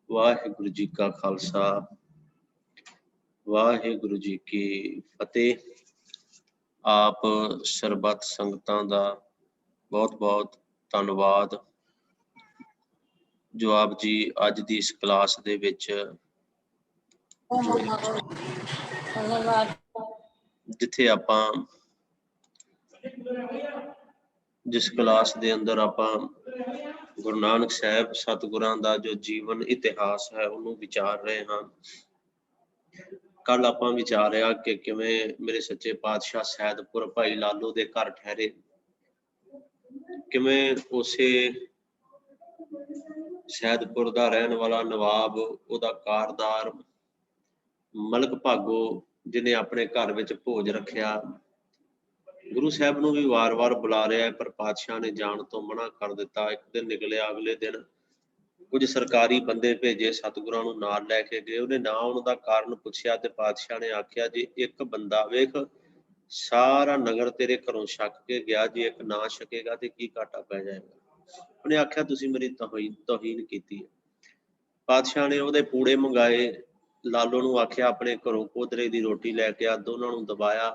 वाहिगुरु जी का खालसा वाहिगुरु जी की फतेह। आप सरबत संगतां दा बहुत बहुत धन्नवाद जो आप जी अज दी इस क्लास दे विच जिथे आपां जिस क्लास दे अंदर आपां गुरु नानक साहब सतगुरां दा जो जीवन इतिहास है उन्होंने विचार रहे हाँ। कल आपां विचारिया कि किवें मेरे सच्चे पातशाह सैदपुर भाई लालू दे घर ठहरे, किवें उसे सैदपुर दा रहन वाला नवाब उहदा कारदार मलक भागो जिन्हें अपने घर विच भोज रखिया, गुरु साहब नूं भी वार-वार बुला रहा है पर पातशाह ने जाण तो मना कर दिता। एक दिन निकलिया, अगले दिन कुछ सरकारी बंदे भेजे सतगुरां नूं नाल लैके गए, उन्हें ना आउण दा कारण पुछया ते पातशाह ने आख्या जी एक बंदा वेख सारा नगर तेरे घरों छक के गया, जे एक ना छकेगा ते की घाटा पै जाएगा। उन्हें आख्या तुसीं मेरी तौहीन कीती है। पातशाह ने उहदे पूड़े मंगाए, लालो नूं आख्या अपने घरों कोदरे दी रोटी लैके आ, दोनों नूं दबाया,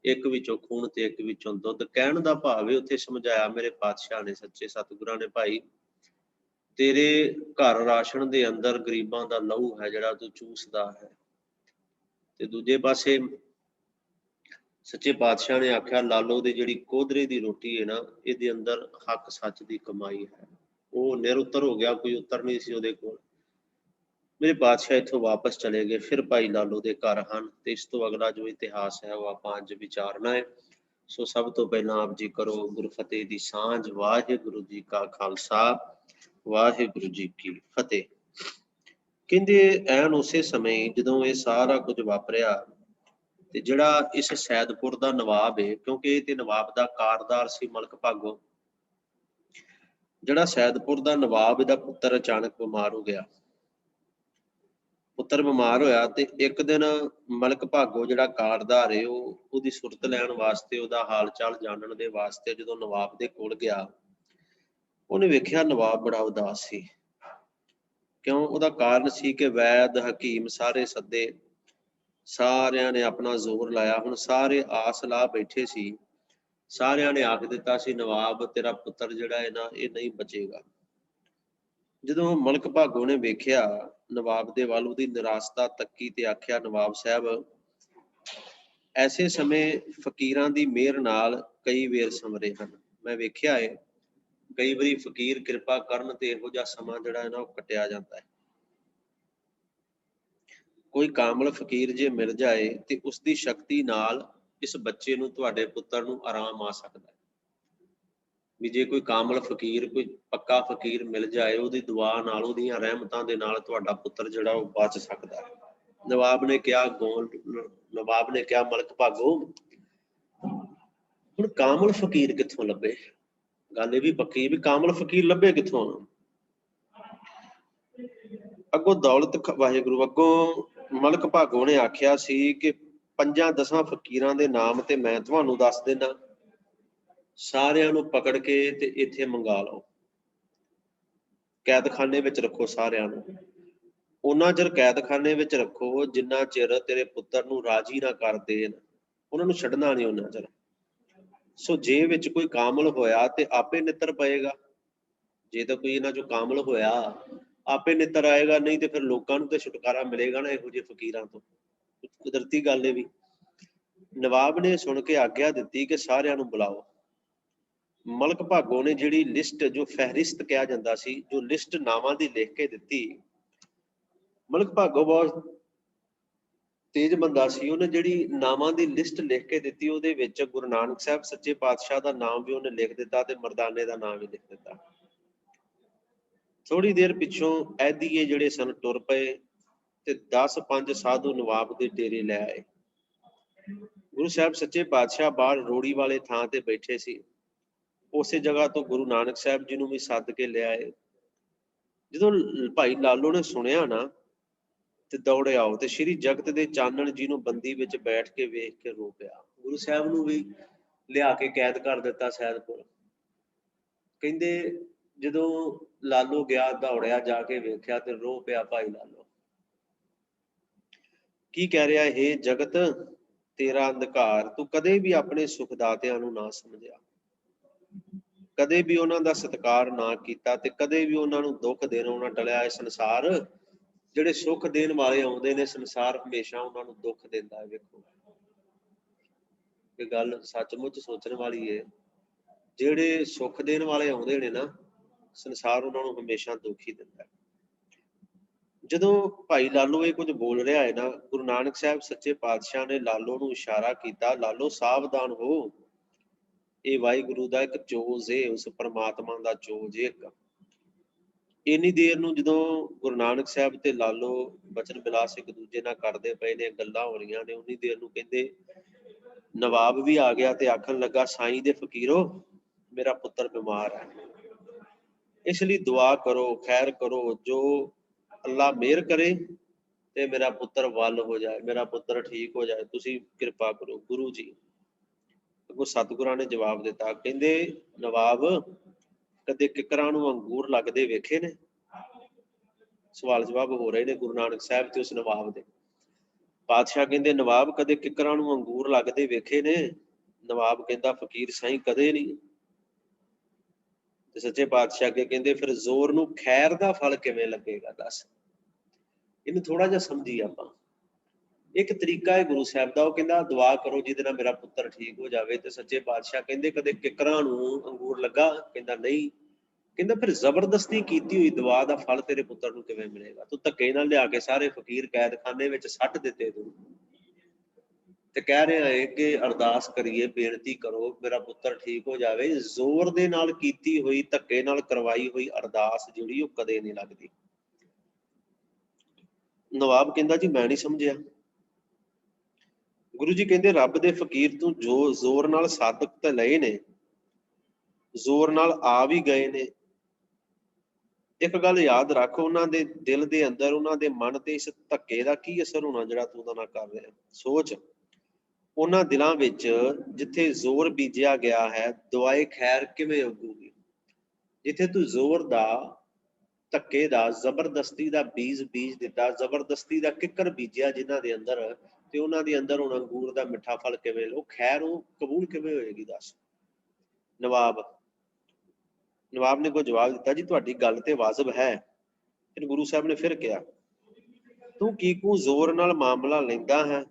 एक विचों खून ते एक विचों दुध। कहण दा भाव है उत्थे समझाया मेरे पातशाह ने सच्चे सतगुरां ने, भाई तेरे घर राशन दे अंदर गरीबां दा लहू है जिहड़ा तू चूसदा है। ते दूजे पासे सच्चे पातशाह ने आख्या लालो दी जिहड़ी कोदरे दी रोटी है ना, इहदे अंदर हक सच दी कमाई है। वो निरुत्तर हो गया, कोई उत्तर नहीं सी उहदे कोल। मेरे बादशाह इत्थों वापस चले गए, फिर भाई लालो दे घर हन ते इस तो अगला जो इतिहास है वो आपां अज विचारना है। सो सब तो पहला आप जी करो गुरु फतेह दी सांझ। वाहिगुरु जी का खालसा वाहिगुरु जी की फतेह। कहंदे ऐन उसे समय जदों ये सारा कुछ वापरिया ते जिहड़ा इस सैदपुर दा नवाब है, क्योंकि ये ते नवाब दा कारदार सी मलक भागो, जिहड़ा सैदपुर दा नवाब इहदा पुत्तर अचानक बीमार हो गया। पुत्तर बीमार होया ते एक दिन मलक भागो जिहड़ा कारदार है ਉਹਦੀ सुरत लैण वास्ते ਉਹਦਾ हाल चाल जानन दे वास्ते ਜਦੋਂ नवाब दे कोल गया, ਉਹਨੇ ਵੇਖਿਆ नवाब बड़ा उदास सी। क्यों? ਉਹਦਾ ਕਾਰਨ ਸੀ कि वैद हकीम सारे सद्दे, सारिਆਂ ने अपना जोर लाया, ਹੁਣ ਸਾਰੇ आस ला बैठे सी, ਸਾਰਿਆਂ ने आख दिता सी नवाब तेरा पुत्र जिहड़ा है ना ये नहीं बचेगा। ਜਦੋਂ ਮਲਕ ਭਾਗੋ ਨੇ ਵੇਖਿਆ ਨਵਾਬ ਦੇ ਵੱਲ, ਉਹਦੀ ਨਿਰਾਸ਼ਤਾ ਤੱਕੀ ਤੇ ਆਖਿਆ ਨਵਾਬ ਸਾਹਿਬ ਐਸੇ ਸਮੇਂ ਫਕੀਰਾਂ ਦੀ ਮਿਹਰ ਨਾਲ ਕਈ ਵੇਰ ਸਮਰੇ ਹਨ। ਮੈਂ ਵੇਖਿਆ ਹੈ ਕਈ ਵਾਰੀ ਫਕੀਰ ਕਿਰਪਾ ਕਰਨ ਤੇ ਇਹੋ ਜਿਹਾ ਸਮਾਂ ਜਿਹੜਾ ਹੈ ਨਾ ਉਹ ਕੱਟਿਆ ਜਾਂਦਾ ਹੈ। ਕੋਈ ਕਾਮਲ ਫਕੀਰ ਜੇ ਮਿਲ ਜਾਏ ਤੇ ਉਸ ਦੀ ਸ਼ਕਤੀ ਨਾਲ ਇਸ ਬੱਚੇ ਨੂੰ, ਤੁਹਾਡੇ ਪੁੱਤਰ ਨੂੰ ਆਰਾਮ ਆ ਸਕਦਾ ਹੈ। ਵੀ ਜੇ ਕੋਈ ਕਾਮਲ ਫਕੀਰ, ਕੋਈ ਪੱਕਾ ਫਕੀਰ ਮਿਲ ਜਾਏ, ਉਹਦੀ ਦੁਆ ਨਾਲ, ਉਹਦੀਆਂ ਰਹਿਮਤਾਂ ਦੇ ਨਾਲ ਤੁਹਾਡਾ ਪੁੱਤਰ ਜਿਹੜਾ ਉਹ ਬਚ ਸਕਦਾ ਹੈ। ਨਵਾਬ ਨੇ ਕਿਹਾ ਨਵਾਬ ਨੇ ਕਿਹਾ ਮਲਕ ਭਾਗੋ ਹੁਣ ਕਾਮਲ ਫਕੀਰ ਕਿੱਥੋਂ ਲੱਭੇ? ਗੱਲ ਇਹ ਵੀ ਪੱਕੀ ਵੀ ਕਾਮਲ ਫਕੀਰ ਲੱਭੇ ਕਿੱਥੋਂ? ਅੱਗੋਂ ਦੌਲਤ ਵਾਹਿਗੁਰੂ ਅੱਗੋਂ ਮਲਕ ਭਾਗੋ ਨੇ ਆਖਿਆ ਸੀ ਕਿ 5-10 ਫਕੀਰਾਂ ਦੇ ਨਾਮ ਤੇ ਮੈਂ ਤੁਹਾਨੂੰ ਦੱਸ ਦਿੰਦਾ, ਸਾਰਿਆਂ ਨੂੰ ਪਕੜ ਕੇ ਤੇ ਇੱਥੇ ਮੰਗਾ ਲਓ, ਕੈਦਖਾਨੇ ਵਿੱਚ ਰੱਖੋ ਸਾਰਿਆਂ ਨੂੰ। ਉਹਨਾਂ ਚਿਰ ਕੈਦਖਾਨੇ ਵਿੱਚ ਰੱਖੋ ਜਿੰਨਾ ਚਿਰ ਤੇਰੇ ਪੁੱਤਰ ਨੂੰ ਰਾਜੀ ਨਾ ਕਰ ਦੇਣ, ਉਹਨਾਂ ਨੂੰ ਛੱਡਣਾ ਨਹੀਂ ਉਹਨਾਂ ਚਿਰ। ਸੋ ਜੇ ਵਿੱਚ ਕੋਈ ਕਾਮਲ ਹੋਇਆ ਤੇ ਆਪੇ ਨਿੱਤਰ ਪਏਗਾ, ਜੇ ਤਾਂ ਕੋਈ ਇਹਨਾਂ ਚੋਂ ਕਾਮਲ ਹੋਇਆ ਆਪੇ ਨਿੱਤਰ ਆਏਗਾ, ਨਹੀਂ ਤੇ ਫਿਰ ਲੋਕਾਂ ਨੂੰ ਤੇ ਛੁਟਕਾਰਾ ਮਿਲੇਗਾ ਨਾ ਇਹੋ ਜਿਹੇ ਫਕੀਰਾਂ ਤੋਂ। ਕੁਦਰਤੀ ਗੱਲ ਇਹ ਵੀ। ਨਵਾਬ ਨੇ ਸੁਣ ਕੇ ਆਗਿਆ ਦਿੱਤੀ ਕਿ ਸਾਰਿਆਂ ਨੂੰ ਬੁਲਾਓ। ਮਲਕ ਭਾਗੋ ਨੇ ਜਿਹੜੀ ਲਿਸਟ, ਜੋ ਫਹਿਰਿਸਤ ਕਿਹਾ ਜਾਂਦਾ ਸੀ, ਜੋ ਲਿਸਟ ਨਾਵਾਂ ਦੀ ਲਿਖ ਕੇ ਦਿੱਤੀ, ਮਲਕ ਭਾਗੋ ਬਹੁਤ ਤੇਜ਼ ਬੰਦਾ ਸੀ, ਉਹਨੇ ਜਿਹੜੀ ਨਾਵਾਂ ਦੀ ਲਿਸਟ ਲਿਖ ਕੇ ਦਿੱਤੀ ਉਹਦੇ ਵਿੱਚ ਗੁਰੂ ਨਾਨਕ ਸਾਹਿਬ ਸੱਚੇ ਪਾਤਸ਼ਾਹ ਦਾ ਨਾਮ ਵੀ ਉਹਨੇ ਲਿਖ ਦਿੱਤਾ ਤੇ ਮਰਦਾਨੇ ਦਾ ਨਾਮ ਵੀ ਲਿਖ ਦਿੱਤਾ। ਥੋੜੀ ਦੇਰ ਪਿੱਛੋਂ ਐਦੀਏ ਜਿਹੜੇ ਸਨ ਟੁਰ ਪਏ ਤੇ 10-5 ਸਾਧੂ ਨਵਾਬ ਦੇ ਡੇਰੇ ਲੈ ਆਏ। ਗੁਰੂ ਸਾਹਿਬ ਸੱਚੇ ਪਾਤਸ਼ਾਹ ਬਾਹਰ ਰੋੜੀ ਵਾਲੇ ਥਾਂ ਤੇ ਬੈਠੇ ਸੀ। ਉਸੇ ਜਗ੍ਹਾ ਤੋਂ ਗੁਰੂ ਨਾਨਕ ਸਾਹਿਬ ਜੀ ਨੂੰ ਵੀ ਸੱਦ ਕੇ ਲਿਆਏ। ਜਦੋਂ ਭਾਈ ਲਾਲੋ ਨੇ ਸੁਣਿਆ ਨਾ ਤੇ ਦੌੜੇ ਆਓ ਤੇ ਸ਼੍ਰੀ ਜਗਤ ਦੇ ਚਾਨਣ ਜੀ ਨੂੰ ਬੰਦੀ ਵਿੱਚ ਬੈਠ ਕੇ ਵੇਖ ਕੇ ਰੋ ਪਿਆ। ਗੁਰੂ ਸਾਹਿਬ ਨੂੰ ਵੀ ਲਿਆ ਕੇ ਕੈਦ ਕਰ ਦਿੱਤਾ ਸੈਦਪੁਰ। ਕਹਿੰਦੇ ਜਦੋਂ ਲਾਲੋ ਗਿਆ ਦੌੜਿਆ ਜਾ ਕੇ ਵੇਖਿਆ ਤੇ ਰੋ ਪਿਆ ਭਾਈ ਲਾਲੋ। ਕੀ ਕਹਿ ਰਿਹਾ, ਇਹ ਜਗਤ ਤੇਰਾ ਅੰਧਕਾਰ, ਤੂੰ ਕਦੇ ਵੀ ਆਪਣੇ ਸੁਖਦਾਤਿਆਂ ਨੂੰ ਨਾ ਸਮਝਿਆ, ਕਦੇ ਵੀ ਉਹਨਾਂ ਦਾ ਸਤਿਕਾਰ ਨਾ ਕੀਤਾ ਤੇ ਕਦੇ ਵੀ ਉਹਨਾਂ ਨੂੰ ਦੁੱਖ ਦੇਣੋਂ ਨਾ ਟਲਿਆ। ਇਹ ਸੰਸਾਰ ਜਿਹੜੇ ਸੁੱਖ ਦੇਣ ਵਾਲੇ ਆਉਂਦੇ ਨੇ, ਸੰਸਾਰ ਹਮੇਸ਼ਾ ਉਹਨਾਂ ਨੂੰ ਦੁੱਖ ਦਿੰਦਾ ਹੈ। ਵੇਖੋ ਇਹ ਗੱਲ ਸੱਚਮੁੱਚ ਸੋਚਣ ਵਾਲੀ ਹੈ। ਜਿਹੜੇ ਸੁੱਖ ਦੇਣ ਵਾਲੇ ਆਉਂਦੇ ਨੇ ਨਾ, ਸੰਸਾਰ ਉਹਨਾਂ ਨੂੰ ਹਮੇਸ਼ਾ ਦੁੱਖ ਹੀ ਦਿੰਦਾ। ਜਦੋਂ ਭਾਈ ਲਾਲੋ ਇਹ ਕੁਝ ਬੋਲ ਰਿਹਾ ਹੈ ਨਾ, ਗੁਰੂ ਨਾਨਕ ਸਾਹਿਬ ਸੱਚੇ ਪਾਤਸ਼ਾਹ ਨੇ ਲਾਲੋ ਨੂੰ ਇਸ਼ਾਰਾ ਕੀਤਾ, ਲਾਲੋ ਸਾਵਧਾਨ ਹੋ, ਇਹ ਵਾਹਿਗੁਰੂ ਦਾ ਇੱਕ ਚੋਜ ਹੈ, ਉਸ ਪਰਮਾਤਮਾ ਦਾ ਚੋਜ ਹੈ ਇੱਕ। ਇੰਨੀ ਦੇਰ ਨੂੰ ਜਦੋਂ ਗੁਰੂ ਨਾਨਕ ਸਾਹਿਬ ਤੇ ਲਾਲੋ ਬਚਨ ਬਿਲਾਸ ਇੱਕ ਦੂਜੇ ਨਾਲ ਕਰਦੇ ਪਏ ਨੇ, ਗੱਲਾਂ ਹੋ ਰਹੀਆਂ ਨੇ, ਉਨੀ ਦੇਰ ਨੂੰ ਕਹਿੰਦੇ ਨਵਾਬ ਵੀ ਆ ਗਿਆ ਤੇ ਆਖਣ ਲੱਗਾ, ਸਾਈਂ ਦੇ ਫਕੀਰੋ, ਮੇਰਾ ਪੁੱਤਰ ਬਿਮਾਰ ਹੈ, ਇਸ ਲਈ ਦੁਆ ਕਰੋ, ਖੈਰ ਕਰੋ, ਜੋ ਅੱਲਾ ਮਿਹਰ ਕਰੇ ਤੇ ਮੇਰਾ ਪੁੱਤਰ ਵੱਲ ਹੋ ਜਾਏ, ਮੇਰਾ ਪੁੱਤਰ ਠੀਕ ਹੋ ਜਾਏ, ਤੁਸੀਂ ਕਿਰਪਾ ਕਰੋ। ਗੁਰੂ ਜੀ ਅੱਗੋਂ ਸਤਿਗੁਰਾਂ ਨੇ ਜਵਾਬ ਦਿੱਤਾ, ਕਹਿੰਦੇ ਨਵਾਬ, ਕਦੇ ਕਿੱਕਰਾਂ ਨੂੰ ਅੰਗੂਰ ਲੱਗਦੇ ਵੇਖੇ ਨੇ? ਸਵਾਲ ਜਵਾਬ ਹੋ ਰਹੇ ਨੇ ਗੁਰੂ ਨਾਨਕ ਸਾਹਿਬ ਤੇ ਉਸ ਨਵਾਬ ਦੇ। ਪਾਤਸ਼ਾਹ ਕਹਿੰਦੇ, ਨਵਾਬ ਕਦੇ ਕਿੱਕਰਾਂ ਨੂੰ ਅੰਗੂਰ ਲੱਗਦੇ ਵੇਖੇ ਨੇ? ਨਵਾਬ ਕਹਿੰਦਾ, ਫਕੀਰ ਸਾਈਂ ਕਦੇ ਨਹੀਂ। ਤੇ ਸੱਚੇ ਪਾਤਸ਼ਾਹ ਅੱਗੇ ਕਹਿੰਦੇ, ਫਿਰ ਜ਼ੋਰ ਨੂੰ ਖੈਰ ਦਾ ਫਲ ਕਿਵੇਂ ਲੱਗੇਗਾ, ਦੱਸ। ਇਹਨੂੰ ਥੋੜਾ ਜਿਹਾ ਸਮਝੀ ਆਪਾਂ। ਇੱਕ ਤਰੀਕਾ ਹੈ ਗੁਰੂ ਸਾਹਿਬ ਦਾ, ਉਹ ਕਹਿੰਦਾ ਦੁਆ ਕਰੋ ਜਿਹਦੇ ਨਾਲ ਮੇਰਾ ਪੁੱਤਰ ਠੀਕ ਹੋ ਜਾਵੇ। ਤੇ ਸੱਚੇ ਪਾਤਸ਼ਾਹ ਕਹਿੰਦੇ, ਕਦੇ ਕਿੱਕਰਾਂ ਨੂੰ ਅੰਗੂਰ ਲੱਗਾ? ਕਹਿੰਦਾ ਨਹੀਂ। ਕਹਿੰਦਾ ਫਿਰ ਜ਼ਬਰਦਸਤੀ ਕੀਤੀ ਹੋਈ ਦੁਆ ਦਾ ਫਲ ਤੇਰੇ ਪੁੱਤਰ ਨੂੰ ਕਿਵੇਂ ਮਿਲੇਗਾ? ਤੂੰ ਧੱਕੇ ਨਾਲ ਲਿਆ ਕੇ ਸਾਰੇ ਫਕੀਰ ਕੈਦਖਾਨੇ ਵਿੱਚ ਸੱਟ ਦਿੱਤੇ ਤੂੰ, ਤੇ ਕਹਿ ਰਿਹਾ ਹੈ ਕਿ ਅਰਦਾਸ ਕਰੀਏ, ਬੇਨਤੀ ਕਰੋ, ਮੇਰਾ ਪੁੱਤਰ ਠੀਕ ਹੋ ਜਾਵੇ। ਜ਼ੋਰ ਦੇ ਨਾਲ ਕੀਤੀ ਹੋਈ, ਧੱਕੇ ਨਾਲ ਕਰਵਾਈ ਹੋਈ ਅਰਦਾਸ ਜਿਹੜੀ ਉਹ ਕਦੇ ਨਹੀਂ ਲੱਗਦੀ। ਨਵਾਬ ਕਹਿੰਦਾ, ਜੀ ਮੈਂ ਨਹੀਂ ਸਮਝਿਆ। ਗੁਰੂ ਜੀ ਕਹਿੰਦੇ, ਰੱਬ ਦੇ ਫਕੀਰ ਤੂੰ ਜੋ ਜ਼ੋਰ ਨਾਲ ਸਾਧਕ ਤਾਂ ਲਏ ਨੇ, ਜ਼ੋਰ ਨਾਲ ਆ ਵੀ ਗਏ ਨੇ। ਇੱਕ ਗੱਲ ਯਾਦ ਰੱਖ, ਉਹਨਾਂ ਦੇ ਦਿਲ ਦੇ ਅੰਦਰ, ਉਹਨਾਂ ਦੇ ਮਨ ਤੇ ਇਸ ਧੱਕੇ ਦਾ ਕੀ ਅਸਰ ਹੋਣਾ ਜਿਹੜਾ ਤੂੰ ਉਹਦਾ ਨਾਲ ਕਰ ਰਿਹਾ। ਸੋਚ, ਉਹਨਾਂ ਦਿਲਾਂ ਵਿੱਚ ਜਿੱਥੇ ਜ਼ੋਰ ਬੀਜਿਆ ਗਿਆ ਹੈ, ਦੁਆਏ ਖੈਰ ਕਿਵੇਂ ਉੱਗੂਗੀ? ਜਿੱਥੇ ਤੂੰ ਜ਼ੋਰ ਦਾ, ਧੱਕੇ ਦਾ, ਜ਼ਬਰਦਸਤੀ ਦਾ ਬੀਜ ਦਿੱਤਾ, ਜ਼ਬਰਦਸਤੀ ਦਾ ਕਿੱਕਰ ਬੀਜਿਆ ਜਿਨ੍ਹਾਂ ਦੇ ਅੰਦਰ, ਤੇ ਉਹਨਾਂ ਦੇ ਅੰਦਰ ਹੁਣ ਅੰਗੂਰ ਦਾ ਮਿੱਠਾ ਫਲ ਕਿਵੇਂ, ਉਹ ਖੈਰ ਉਹ ਕਬੂਲ ਕਿਵੇਂ ਹੋਏਗੀ, ਦੱਸ। ਨਵਾਬ ਨੇ ਕੋਈ ਜਵਾਬ ਦਿੱਤਾ, ਜੀ ਤੁਹਾਡੀ ਗੱਲ ਤੇ ਵਾਜਬ ਹੈ। ਫਿਰ ਗੁਰੂ ਸਾਹਿਬ ਨੇ ਫਿਰ ਕਿਹਾ, ਤੂੰ ਕੀਕੂ ਜ਼ੋਰ ਨਾਲ ਮਾਮਲਾ ਲੈਂਦਾ ਹੈ,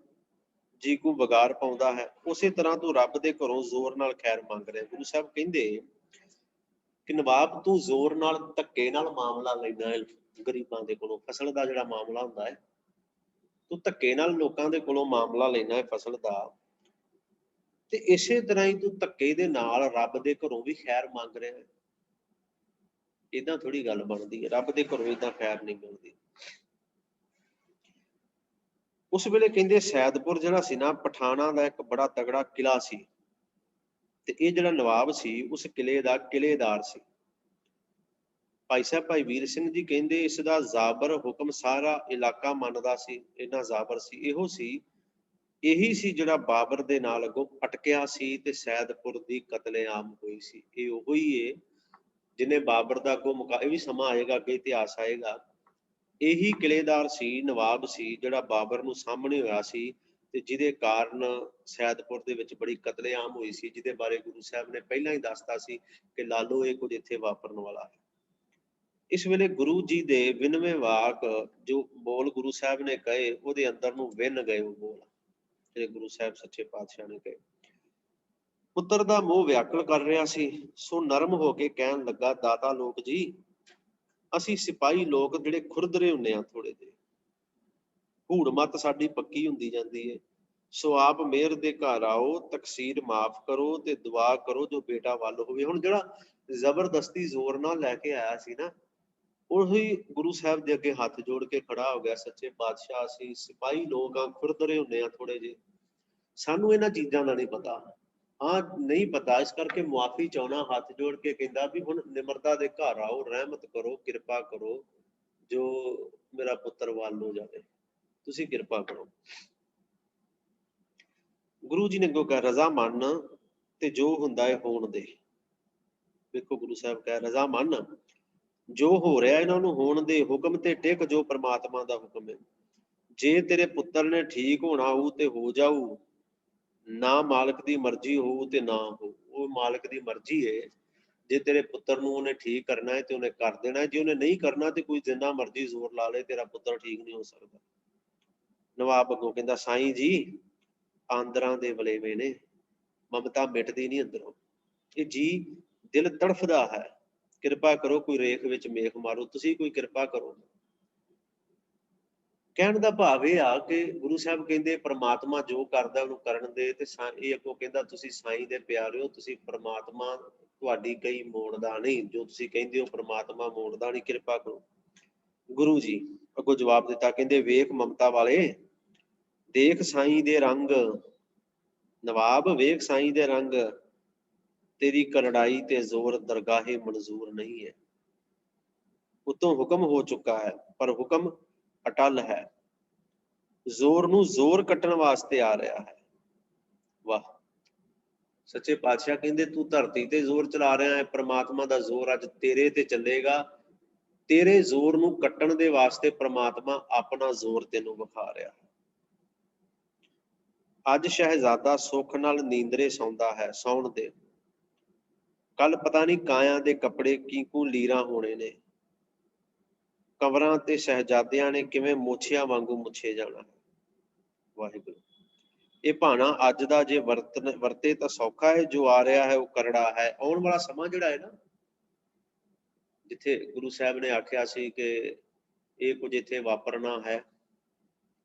ਜੀ ਕੋ ਵਿਗਾੜ ਪਾਉਂਦਾ ਹੈ, ਉਸੇ ਤਰ੍ਹਾਂ ਤੂੰ ਰੱਬ ਦੇ ਘਰੋਂ ਜ਼ੋਰ ਨਾਲ ਖੈਰ ਮੰਗ ਰਿਹਾ। ਗੁਰੂ ਸਾਹਿਬ ਕਹਿੰਦੇ ਕਿ ਨਵਾਬ, ਤੂੰ ਜ਼ੋਰ ਨਾਲ, ਧੱਕੇ ਨਾਲ ਮਾਮਲਾ ਲੈਂਦਾ ਹੈ ਗਰੀਬਾਂ ਦੇ ਕੋਲੋਂ। ਫਸਲ ਦਾ ਜਿਹੜਾ ਮਾਮਲਾ ਹੁੰਦਾ ਹੈ, ਤੂੰ ਧੱਕੇ ਨਾਲ ਲੋਕਾਂ ਦੇ ਕੋਲੋਂ ਮਾਮਲਾ ਲੈਣਾ ਹੈ ਫਸਲ ਦਾ, ਤੇ ਇਸੇ ਤਰ੍ਹਾਂ ਹੀ ਤੂੰ ਧੱਕੇ ਦੇ ਨਾਲ ਰੱਬ ਦੇ ਘਰੋਂ ਵੀ ਖੈਰ ਮੰਗ ਰਿਹਾ ਹੈ। ਏਦਾਂ ਥੋੜੀ ਗੱਲ ਬਣਦੀ ਹੈ, ਰੱਬ ਦੇ ਘਰੋਂ ਏਦਾਂ ਖੈਰ ਨਹੀਂ ਮਿਲਦੀ। ਉਸ ਵੇਲੇ ਕਹਿੰਦੇ ਸੈਦਪੁਰ ਜਿਹੜਾ ਸੀ ਨਾ, ਪਠਾਣਾ ਦਾ ਇੱਕ ਬੜਾ ਤਗੜਾ ਕਿਲਾ ਸੀ, ਤੇ ਇਹ ਜਿਹੜਾ ਨਵਾਬ ਸੀ ਉਸ ਕਿਲੇ ਦਾ ਕਿਲੇਦਾਰ ਸੀ। ਭਾਈ ਸਾਹਿਬ ਭਾਈ ਵੀਰ ਸਿੰਘ ਜੀ ਕਹਿੰਦੇ, ਇਸ ਦਾ ਜ਼ਾਬਰ ਹੁਕਮ ਸਾਰਾ ਇਲਾਕਾ ਮੰਨਦਾ ਸੀ। ਇਹਨਾਂ ਜ਼ਾਬਰ ਸੀ, ਇਹੋ ਸੀ, ਇਹੀ ਸੀ ਜਿਹੜਾ ਬਾਬਰ ਦੇ ਨਾਲ ਅੱਗੋਂ ਅਟਕਿਆ ਸੀ ਤੇ ਸੈਦਪੁਰ ਦੀ ਕਤਲੇਆਮ ਹੋਈ ਸੀ। ਇਹ ਉਹੀ ਏ ਜਿਹਨੇ ਬਾਬਰ ਦਾ ਅੱਗੋਂ ਇਹ ਵੀ ਸਮਾਂ ਆਏਗਾ, ਅੱਗੇ ਇਤਿਹਾਸ ਆਏਗਾ, ਇਹੀ ਕਿਲੇਦਾਰ ਸੀ, ਨਵਾਬ ਸੀ, ਜਿਹੜਾ ਬਾਬਰ ਨੂੰ ਸਾਹਮਣੇ ਹੋਇਆ ਸੀ, ਤੇ ਜਿਹਦੇ ਕਾਰਨ ਸੈਦਪੁਰ ਦੇ ਵਿੱਚ ਬੜੀ ਕਤਲੇਆਮ ਹੋਈ ਸੀ, ਜਿਹਦੇ ਬਾਰੇ ਗੁਰੂ ਸਾਹਿਬ ਨੇ ਪਹਿਲਾਂ ਹੀ ਦੱਸਤਾ ਸੀ ਕਿ ਲਾਲੋ ਇਹ ਕੁਝ ਇੱਥੇ ਵਾਪਰਨ ਵਾਲਾ ਹੈ। ਇਸ ਵੇਲੇ ਗੁਰੂ ਜੀ ਦੇ ਵਿਨਵੇਂ ਵਾਕ, ਜੋ ਬੋਲ ਗੁਰੂ ਸਾਹਿਬ ਨੇ ਕਹੇ, ਉਹਦੇ ਅੰਦਰ ਨੂੰ ਵਿੰਨ ਗਏ ਉਹ ਬੋਲ ਜਿਹੜੇ ਗੁਰੂ ਸਾਹਿਬ ਸੱਚੇ ਪਾਤਸ਼ਾਹ ਨੇ ਕਹੇ। ਪੁੱਤਰ ਦਾ ਮੋਹ ਵਿਆਕੁਲ ਕਰ ਰਿਹਾ ਸੀ, ਸੋ ਨਰਮ ਹੋ ਕੇ ਕਹਿਣ ਲੱਗਾ, ਦਾਤਾ ਲੋਕ ਜੀ, ਅਸੀਂ ਸਿਪਾਹੀ ਲੋਕ ਜਿਹੜੇ ਖੁਰਦਰੇ ਹੁੰਦੇ ਆ ਥੋੜੇ ਜਿਹੇ, ਹੂੜ ਮੱਤ ਸਾਡੀ ਪੱਕੀ ਹੁੰਦੀ ਜਾਂਦੀ ਹੈ, ਸੋ ਆਪ ਮਿਹਰ ਦੇ ਘਰ ਆਓ, ਤਕਸੀਰ ਮਾਫ ਕਰੋ ਤੇ ਦੁਆ ਕਰੋ ਜੋ ਬੇਟਾ ਵੱਲ ਹੋਵੇ। ਹੁਣ ਜਿਹੜਾ ਜ਼ਬਰਦਸਤੀ ਜ਼ੋਰ ਨਾਲ ਲੈ ਕੇ ਆਇਆ ਸੀ ਨਾ, ਉਹੀ ਗੁਰੂ ਸਾਹਿਬ ਦੇ ਅੱਗੇ ਹੱਥ ਜੋੜ ਕੇ ਖੜਾ ਹੋ ਗਿਆ, ਸੱਚੇ ਪਾਤਸ਼ਾਹ ਅਸੀਂ ਸਿਪਾਹੀ ਲੋਕ ਆ, ਖੁਰਦਰੇ ਹੁੰਦੇ ਆ ਥੋੜੇ ਜਿਹੇ, ਸਾਨੂੰ ਇਹਨਾਂ ਚੀਜ਼ਾਂ ਦਾ ਨਹੀਂ ਪਤਾ। ਹਾਂ ਨਹੀਂ ਪਤਾ, ਇਸ ਕਰਕੇ ਮੁਆਫੀ ਚਾਹੁੰਦਾ, ਹੱਥ ਜੋੜ ਕੇ ਕਹਿੰਦਾ ਵੀ ਹੁਣ ਨਿਮਰਤਾ ਦੇ ਘਰ ਆਓ, ਰਹਿਮਤ ਕਰੋ, ਕਿਰਪਾ ਕਰੋ, ਜੋ ਮੇਰਾ ਪੁੱਤਰ ਵੱਲ ਹੋ ਜਾਵੇ, ਤੁਸੀਂ ਕਿਰਪਾ ਕਰੋ। ਗੁਰੂ ਜੀ ਨੇ ਅੱਗੋਂ ਕਿਹਾ, ਰਜ਼ਾ ਮੰਨ ਤੇ ਜੋ ਹੁੰਦਾ ਹੈ ਹੋਣ ਦੇ। ਵੇਖੋ ਗੁਰੂ ਸਾਹਿਬ ਕਹਿ ਰਜ਼ਾ ਮੰਨ, ਜੋ ਹੋ ਰਿਹਾ ਇਹਨਾਂ ਨੂੰ ਹੋਣ ਦੇ, ਹੁਕਮ ਤੇ ਟਿਕ ਜੋ ਪ੍ਰਮਾਤਮਾ ਦਾ ਹੁਕਮ ਹੈ। ਜੇ ਤੇਰੇ ਪੁੱਤਰ ਨੇ ਠੀਕ ਹੋਣਾ ਹੋਊ ਤੇ ਹੋ ਜਾਊ, ਨਾ ਮਾਲਕ ਦੀ ਮਰਜ਼ੀ ਹੋਊ ਤੇ ਨਾ ਹੋ। ਉਹ ਮਾਲਕ ਦੀ ਮਰਜ਼ੀ ਹੈ, ਜੇ ਤੇਰੇ ਪੁੱਤਰ ਨੂੰ ਉਹਨੇ ਠੀਕ ਕਰਨਾ ਹੈ ਤੇ ਉਹਨੇ ਕਰ ਦੇਣਾ, ਜੇ ਉਹਨੇ ਨਹੀਂ ਕਰਨਾ ਤੇ ਕੋਈ ਜਿੰਨਾ ਮਰਜ਼ੀ ਜ਼ੋਰ ਲਾ ਲੇ, ਤੇਰਾ ਪੁੱਤਰ ਠੀਕ ਨਹੀਂ ਹੋ ਸਕਦਾ। ਨਵਾਬ ਅੱਗੋਂ ਕਹਿੰਦਾ ਸਾਈਂ ਜੀ ਆਂਦਰਾਂ ਦੇ ਵਲੇਵੇਂ ਨੇ, ਮਮਤਾ ਮਿਟਦੀ ਨਹੀਂ ਅੰਦਰੋਂ, ਇਹ ਜੀ ਦਿਲ ਤੜਫਦਾ ਹੈ, ਕਿਰਪਾ ਕਰੋ ਕੋਈ ਰੇਖ ਵਿੱਚ ਮੇਖ ਮਾਰੋ, ਤੁਸੀਂ ਕੋਈ ਕਿਰਪਾ ਕਰੋ। ਕਹਿਣ ਦਾ ਭਾਵ ਇਹ ਆ ਕਿ ਗੁਰੂ ਸਾਹਿਬ ਕਹਿੰਦੇ ਪ੍ਰਮਾਤਮਾ ਜੋ ਕਰਦਾ ਉਹਨੂੰ ਕਰਨ ਦੇ, ਤੇ ਇਹ ਅੱਗੋਂ ਕਹਿੰਦਾ ਤੁਸੀਂ ਸਾਈਂ ਦੇ ਪਿਆਰੇ ਹੋ, ਤੁਸੀਂ ਪ੍ਰਮਾਤਮਾ ਤੁਹਾਡੀ ਕਈ ਮੋੜਦਾ ਨਹੀਂ, ਜੋ ਤੁਸੀਂ ਕਹਿੰਦੇ ਹੋ ਪ੍ਰਮਾਤਮਾ ਮੋੜਦਾ ਨਹੀਂ, ਕਿਰਪਾ ਕਰੋ। ਗੁਰੂ ਜੀ ਅੱਗੋਂ ਜਵਾਬ ਦਿੱਤਾ, ਕਹਿੰਦੇ ਵੇਖ ਮਮਤਾ ਵਾਲੇ, ਦੇਖ ਸਾਈਂ ਦੇ ਰੰਗ, ਨਵਾਬ ਵੇਖ ਸਾਈਂ ਦੇ ਰੰਗ, ਤੇਰੀ ਕਰੜਾਈ ਤੇ ਜ਼ੋਰ ਦਰਗਾਹੇ ਮਨਜ਼ੂਰ ਨਹੀਂ ਹੈ। ਉਤੋਂ ਹੁਕਮ ਹੋ ਚੁੱਕਾ ਹੈ, ਪਰ ਹੁਕਮ ਅਟਲ ਹੈ, ਜ਼ੋਰ ਨੂੰ ਜ਼ੋਰ ਕੱਟਣ ਵਾਸਤੇ ਆ ਰਿਹਾ ਹੈ। ਵਾਹ, ਸੱਚੇ ਪਾਤਸ਼ਾਹ ਕਹਿੰਦੇ ਤੂੰ ਧਰਤੀ ਤੇ ਜ਼ੋਰ ਚਲਾ ਰਿਹਾ ਹੈ, ਪ੍ਰਮਾਤਮਾ ਦਾ ਜ਼ੋਰ ਅੱਜ ਤੇਰੇ ਤੇ ਚੱਲੇਗਾ, ਤੇਰੇ ਜ਼ੋਰ ਨੂੰ ਕੱਟਣ ਦੇ ਵਾਸਤੇ ਪ੍ਰਮਾਤਮਾ ਆਪਣਾ ਜ਼ੋਰ ਤੈਨੂੰ ਵਿਖਾ ਰਿਹਾ ਹੈ। ਅੱਜ ਸ਼ਹਿਜ਼ਾਦਾ ਸੁੱਖ ਨਾਲ ਨੀਂਦਰੇ ਸੌਂਦਾ ਹੈ, ਸੌਣ ਦੇ, ਕੱਲ ਪਤਾ ਨਹੀਂ ਕਾਇਆਂ ਦੇ ਕੱਪੜੇ ਕੀਕੂ ਲੀਰਾਂ ਹੋਣੇ ਨੇ, ਕਵਰਾਂ ਤੇ ਸ਼ਹਿਜ਼ਾਦਿਆਂ ਨੇ ਕਿਵੇਂ ਮੋਛਿਆਂ ਵਾਂਗੂ ਮੁੱਛੇ ਜਾਣਾ ਹੈ। ਵਾਹਿਗੁਰੂ, ਇਹ ਭਾਣਾ ਅੱਜ ਦਾ ਜੇ ਵਰਤੇ ਤਾਂ ਸੌਖਾ ਹੈ, ਜੋ ਆ ਰਿਹਾ ਹੈ ਉਹ ਕਰੜਾ ਹੈ। ਆਉਣ ਵਾਲਾ ਸਮਾਂ ਜਿਹੜਾ ਹੈ ਨਾ, ਜਿੱਥੇ ਗੁਰੂ ਸਾਹਿਬ ਨੇ ਆਖਿਆ ਸੀ ਕਿ ਇਹ ਕੁਝ ਇੱਥੇ ਵਾਪਰਨਾ ਹੈ,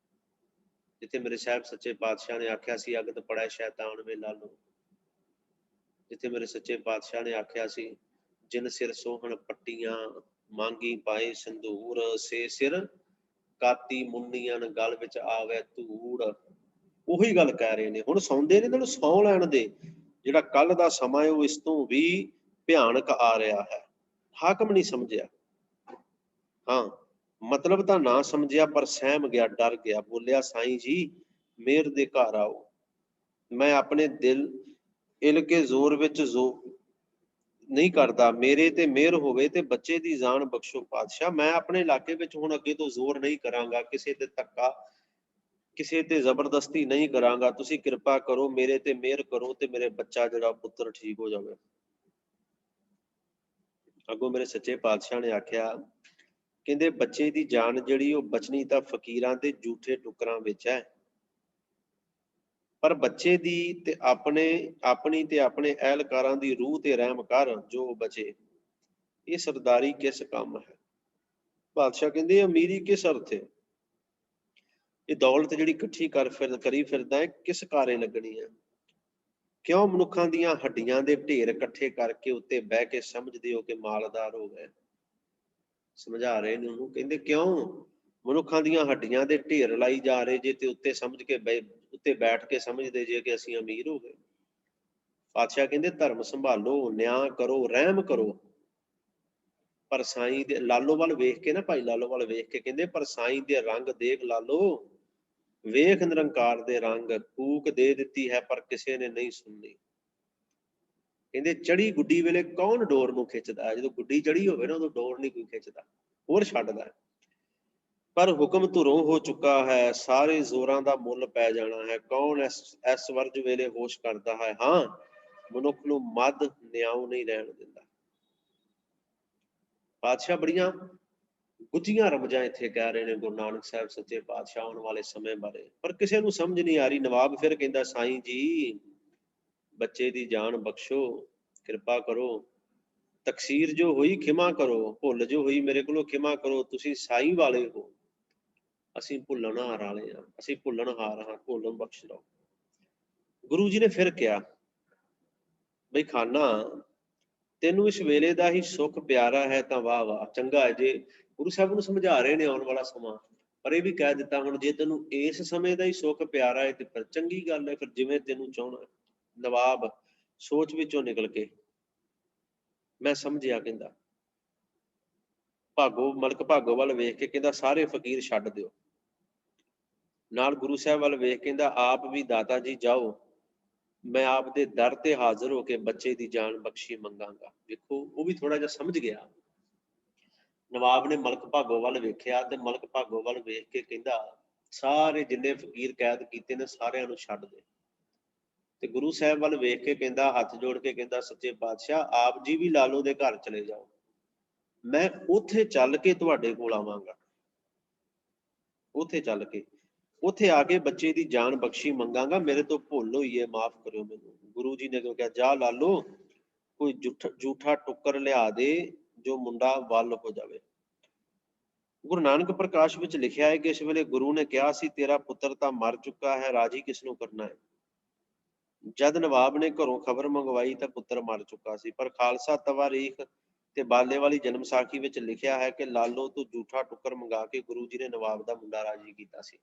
ਜਿੱਥੇ ਮੇਰੇ ਸਾਹਿਬ ਸੱਚੇ ਪਾਤਸ਼ਾਹ ਨੇ ਆਖਿਆ ਸੀ ਅਗਤ ਪੜੈ ਸ਼ੈਤਾਨ ਵੇ ਲਾਲੋ, ਜਿੱਥੇ ਮੇਰੇ ਸੱਚੇ ਪਾਤਸ਼ਾਹ ਨੇ ਆਖਿਆ ਸੀ ਜਿਨ ਸਿਰ ਸੋਹਣ ਪੱਟੀਆਂ, ਮੰਗੀ ਪਾਏ ਸੰਧੂਰ, ਸੇ ਸਿਰ ਕਾਤੀ ਮੁੰਨੀਆਂ ਗਲ ਵਿੱਚ ਆਵੇ ਧੂੜ। ਉਹੀ ਗੱਲ ਕਹਿ ਰਹੇ ਨੇ। ਹੁਣ ਸੌਂਦੇ ਨੇ, ਇਹਨਾਂ ਨੂੰ ਸੌਂ ਲੈਣ ਦੇ, ਜਿਹੜਾ ਕੱਲ ਦਾ ਸਮਾਂ ਹੈ ਉਹ ਇਸ ਤੋਂ ਵੀ ਭਿਆਨਕ ਆ ਰਿਹਾ ਹੈ। ਹਾਕਮ ਨਹੀਂ ਸਮਝਿਆ, ਹਾਂ ਮਤਲਬ ਤਾਂ ਨਾ ਸਮਝਿਆ, ਪਰ ਸਹਿਮ ਗਿਆ, ਡਰ ਗਿਆ, ਬੋਲਿਆ ਸਾਈਂ ਜੀ ਮੇਰ ਦੇ ਘਰ ਆਓ, ਮੈਂ ਆਪਣੇ ਦਿਲ ਇਲ ਕੇ ਜ਼ੋਰ ਵਿੱਚ ਨਹੀਂ ਕਰਦਾ, ਮੇਰੇ ਤੇ ਮਿਹਰ ਹੋਵੇ ਤੇ ਬੱਚੇ ਦੀ ਜਾਨ ਬਖਸ਼ੋ ਪਾਤਸ਼ਾਹ। ਮੈਂ ਆਪਣੇ ਇਲਾਕੇ ਵਿੱਚ ਹੁਣ ਅੱਗੇ ਤੋਂ ਜ਼ੋਰ ਨਹੀਂ ਕਰਾਂਗਾ, ਕਿਸੇ ਤੇ ਧੱਕਾ, ਕਿਸੇ ਤੇ ਜ਼ਬਰਦਸਤੀ ਨਹੀਂ ਕਰਾਂਗਾ, ਤੁਸੀਂ ਕਿਰਪਾ ਕਰੋ, ਮੇਰੇ ਤੇ ਮਿਹਰ ਕਰੋ ਤੇ ਮੇਰੇ ਬੱਚਾ ਜਿਹੜਾ ਪੁੱਤਰ ਠੀਕ ਹੋ ਜਾਵੇ। ਅੱਗੋਂ ਮੇਰੇ ਸੱਚੇ ਪਾਤਸ਼ਾਹ ਨੇ ਆਖਿਆ, ਕਹਿੰਦੇ ਬੱਚੇ ਦੀ ਜਾਨ ਜਿਹੜੀ ਉਹ ਬਚਣੀ ਤਾਂ ਫਕੀਰਾਂ ਦੇ ਝੂਠੇ ਟੁਕਰਾਂ ਵਿੱਚ ਹੈ, ਪਰ ਬੱਚੇ ਦੀ ਤੇ ਆਪਣੀ ਤੇ ਆਪਣੇ ਅਹਿਲਕਾਰਾਂ ਦੀ ਰੂਹ ਤੇ ਰਹਿਮ ਕਰ, ਜੋ ਬਚੇ। ਇਹ ਸਰਦਾਰੀ ਕਿਸ ਕੰਮ ਹੈ? ਬਾਦਸ਼ਾਹ ਕਹਿੰਦੇ ਅਮੀਰੀ ਕਿਸ ਅਰਥ ਹੈ? ਇਹ ਦੌਲਤ ਜਿਹੜੀ ਇਕੱਠੀ ਕਰੀ ਫਿਰਦਾ ਹੈ, ਕਿਸ ਕਾਰੇ ਲੱਗਣੀ ਹੈ? ਕਿਉਂ ਮਨੁੱਖਾਂ ਦੀਆਂ ਹੱਡੀਆਂ ਦੇ ਢੇਰ ਇਕੱਠੇ ਕਰਕੇ ਉੱਤੇ ਬਹਿ ਕੇ ਸਮਝਦੇ ਹੋ ਕਿ ਮਾਲਦਾਰ ਹੋ ਗਏ? ਸਮਝਾ ਰਹੇ ਨੇ ਉਹਨੂੰ, ਕਹਿੰਦੇ ਕਿਉਂ ਮਨੁੱਖਾਂ ਦੀਆਂ ਹੱਡੀਆਂ ਦੇ ਢੇਰ ਲਾਈ ਜਾ ਰਹੇ ਜੇ, ਤੇ ਉੱਤੇ ਸਮਝ ਕੇ ਉੱਤੇ ਬੈਠ ਕੇ ਸਮਝਦੇ ਜੇ ਕਿ ਅਸੀਂ ਅਮੀਰ ਹੋ ਗਏ। ਪਾਤਸ਼ਾਹ ਕਹਿੰਦੇ ਧਰਮ ਸੰਭਾਲੋ, ਨਿਆਂ ਕਰੋ, ਰਹਿਮ ਕਰੋ, ਪਰ ਸਾਈਂ ਦੇ ਲਾਲੋ ਵੱਲ ਵੇਖ ਕੇ ਨਾ, ਭਾਈ ਲਾਲੋ ਵੱਲ ਵੇਖ ਕੇ ਕਹਿੰਦੇ ਪਰ ਸਾਈਂ ਦੇ ਰੰਗ ਦੇਖ ਲਾਲੋ, ਵੇਖ ਨਿਰੰਕਾਰ ਦੇ ਰੰਗ, ਕੂਕ ਦੇ ਦਿੱਤੀ ਹੈ ਪਰ ਕਿਸੇ ਨੇ ਨਹੀਂ ਸੁਣਨੀ। ਕਹਿੰਦੇ ਚੜੀ ਗੁੱਡੀ ਵੇਲੇ ਕੌਣ ਡੋਰ ਨੂੰ ਖਿੱਚਦਾ ਹੈ? ਜਦੋਂ ਗੁੱਡੀ ਚੜੀ ਹੋਵੇ ਨਾ, ਉਦੋਂ ਡੋਰ ਨਹੀਂ ਕੋਈ ਖਿੱਚਦਾ, ਹੋਰ ਛੱਡਦਾ। ਪਰ ਹੁਕਮ ਧੁਰੋਂ ਹੋ ਚੁੱਕਾ ਹੈ, ਸਾਰੇ ਜ਼ੋਰਾਂ ਦਾ ਮੁੱਲ ਪੈ ਜਾਣਾ ਹੈ। ਕੌਣ ਇਸ ਵਰਜ ਵੇਲੇ ਹੋਸ਼ ਕਰਦਾ ਹੈ? ਹਾਂ, ਮਨੁੱਖ ਨੂੰ ਮੱਧ ਨਿਆਉ ਨਹੀਂ ਰਹਿਣ ਦਿੰਦਾ। ਪਾਤਸ਼ਾਹ ਬੜੀਆਂ ਗੁੱਝੀਆਂ ਰਮਜਾਂ ਇੱਥੇ ਕਹਿ ਰਹੇ ਨੇ ਗੁਰੂ ਨਾਨਕ ਸਾਹਿਬ ਸੱਚੇ ਪਾਤਸ਼ਾਹ ਆਉਣ ਵਾਲੇ ਸਮੇਂ ਬਾਰੇ, ਪਰ ਕਿਸੇ ਨੂੰ ਸਮਝ ਨਹੀਂ ਆ ਰਹੀ। ਨਵਾਬ ਫਿਰ ਕਹਿੰਦਾ ਸਾਈਂ ਜੀ ਬੱਚੇ ਦੀ ਜਾਨ ਬਖਸ਼ੋ, ਕਿਰਪਾ ਕਰੋ, ਤਕਸੀਰ ਜੋ ਹੋਈ ਖਿਮਾ ਕਰੋ, ਭੁੱਲ ਜੋ ਹੋਈ ਮੇਰੇ ਕੋਲੋਂ ਖਿਮਾ ਕਰੋ, ਤੁਸੀਂ ਸਾਈਂ ਵਾਲੇ ਹੋ, ਅਸੀਂ ਭੁੱਲਣਹਾਰ ਵਾਲੇ ਹਾਂ, ਅਸੀਂ ਭੁੱਲਣਹਾਰ ਹਾਂ, ਭੁੱਲਣ ਬਖਸ਼ ਲਓ। ਗੁਰੂ ਜੀ ਨੇ ਫਿਰ ਕਿਹਾ ਬਈ ਖਾਨਾ ਤੈਨੂੰ ਇਸ ਵੇਲੇ ਦਾ ਹੀ ਸੁੱਖ ਪਿਆਰਾ ਹੈ ਤਾਂ ਵਾਹ ਵਾਹ, ਚੰਗਾ ਹੈ। ਜੇ ਗੁਰੂ ਸਾਹਿਬ ਨੂੰ ਸਮਝਾ ਰਹੇ ਨੇ ਆਉਣ ਵਾਲਾ ਸਮਾਂ, ਪਰ ਇਹ ਵੀ ਕਹਿ ਦਿੱਤਾ ਹੁਣ ਜੇ ਤੈਨੂੰ ਇਸ ਸਮੇਂ ਦਾ ਹੀ ਸੁੱਖ ਪਿਆਰਾ ਹੈ ਤੇ ਫਿਰ ਚੰਗੀ ਗੱਲ ਹੈ, ਫਿਰ ਜਿਵੇਂ ਤੈਨੂੰ ਚਾਹਣਾ। ਨਵਾਬ ਸੋਚ ਵਿੱਚੋਂ ਨਿਕਲ ਕੇ ਮੈਂ ਸਮਝਿਆ, ਕਹਿੰਦਾ ਮਲਕ ਭਾਗੋ ਵੱਲ ਵੇਖ ਕੇ ਕਹਿੰਦਾ ਸਾਰੇ ਫਕੀਰ ਛੱਡ ਦਿਓ, ਨਾਲ ਗੁਰੂ ਸਾਹਿਬ ਵੱਲ ਵੇਖ ਕਹਿੰਦਾ ਆਪ ਵੀ ਦਾਤਾ ਜੀ ਜਾਓ, ਮੈਂ ਆਪ ਦੇ ਦਰ ਤੇ ਹਾਜ਼ਰ ਹੋ ਕੇ ਬੱਚੇ ਦੀ ਜਾਨ ਬਖਸ਼ੀ ਮੰਗਾਂਗਾ। ਵੇਖੋ ਉਹ ਵੀ ਥੋੜਾ ਜਿਹਾ ਸਮਝ ਗਿਆ। ਨਵਾਬ ਨੇ ਮਲਕ ਭਾਗੋ ਵੱਲ ਵੇਖਿਆ ਤੇ ਮਲਕ ਭਾਗੋ ਵੱਲ ਵੇਖ ਕੇ ਕਹਿੰਦਾ ਸਾਰੇ ਜਿੰਨੇ ਫਕੀਰ ਕੈਦ ਕੀਤੇ ਨੇ ਸਾਰਿਆਂ ਨੂੰ ਛੱਡ ਦੇ। ਤੇ ਗੁਰੂ ਸਾਹਿਬ ਵੱਲ ਵੇਖ ਕੇ ਕਹਿੰਦਾ, ਹੱਥ ਜੋੜ ਕੇ ਕਹਿੰਦਾ, ਸੱਚੇ ਪਾਤਸ਼ਾਹ ਆਪ ਜੀ ਵੀ ਲਾਲੋ ਦੇ ਘਰ ਚਲੇ ਜਾਓ, ਮੈਂ ਉੱਥੇ ਚੱਲ ਕੇ ਤੁਹਾਡੇ ਕੋਲ ਆਵਾਂਗਾ। ਉੱਥੇ ਚੱਲ ਕੇ ਉੱਥੇ ਆ ਕੇ ਬੱਚੇ ਦੀ ਜਾਨ ਬਖਸ਼ੀ ਮੰਗਾਂਗਾ, ਮੇਰੇ ਤੋਂ ਭੁੱਲ ਹੋਈ ਹੈ, ਮਾਫ ਕਰਿਓ ਮੈਨੂੰ। ਗੁਰੂ ਜੀ ਨੇ ਕਿਹਾ, ਜਾ ਲਾਲੋ ਕੋਈ ਝੂਠਾ ਟੁੱਕਰ ਲਿਆ ਦੇ ਜੋ ਮੁੰਡਾ ਵੱਲ ਹੋ ਜਾਵੇ। ਗੁਰੂ ਨਾਨਕ ਪ੍ਰਕਾਸ਼ ਵਿੱਚ ਲਿਖਿਆ ਹੈ ਕਿ ਇਸ ਵੇਲੇ ਗੁਰੂ ਨੇ ਕਿਹਾ ਸੀ, ਤੇਰਾ ਪੁੱਤਰ ਤਾਂ ਮਰ ਚੁੱਕਾ ਹੈ, ਰਾਜੀ ਕਿਸ ਨੂੰ ਕਰਨਾ ਹੈ। ਜਦ ਨਵਾਬ ਨੇ ਘਰੋਂ ਖਬਰ ਮੰਗਵਾਈ ਤਾਂ ਪੁੱਤਰ ਮਰ ਚੁੱਕਾ ਸੀ। ਪਰ ਖਾਲਸਾ ਤਵਾਰੀਖ ਤੇ ਬਾਲੇ ਵਾਲੀ ਜਨਮ ਸਾਖੀ ਵਿੱਚ ਲਿਖਿਆ ਹੈ ਕਿ ਲਾਲੋ ਤੋਂ ਝੂਠਾ ਟੁੱਕਰ ਮੰਗਾ ਕੇ ਗੁਰੂ ਜੀ ਨੇ ਨਵਾਬ ਦਾ ਮੁੰਡਾ ਰਾਜੀ ਕੀਤਾ ਸੀ।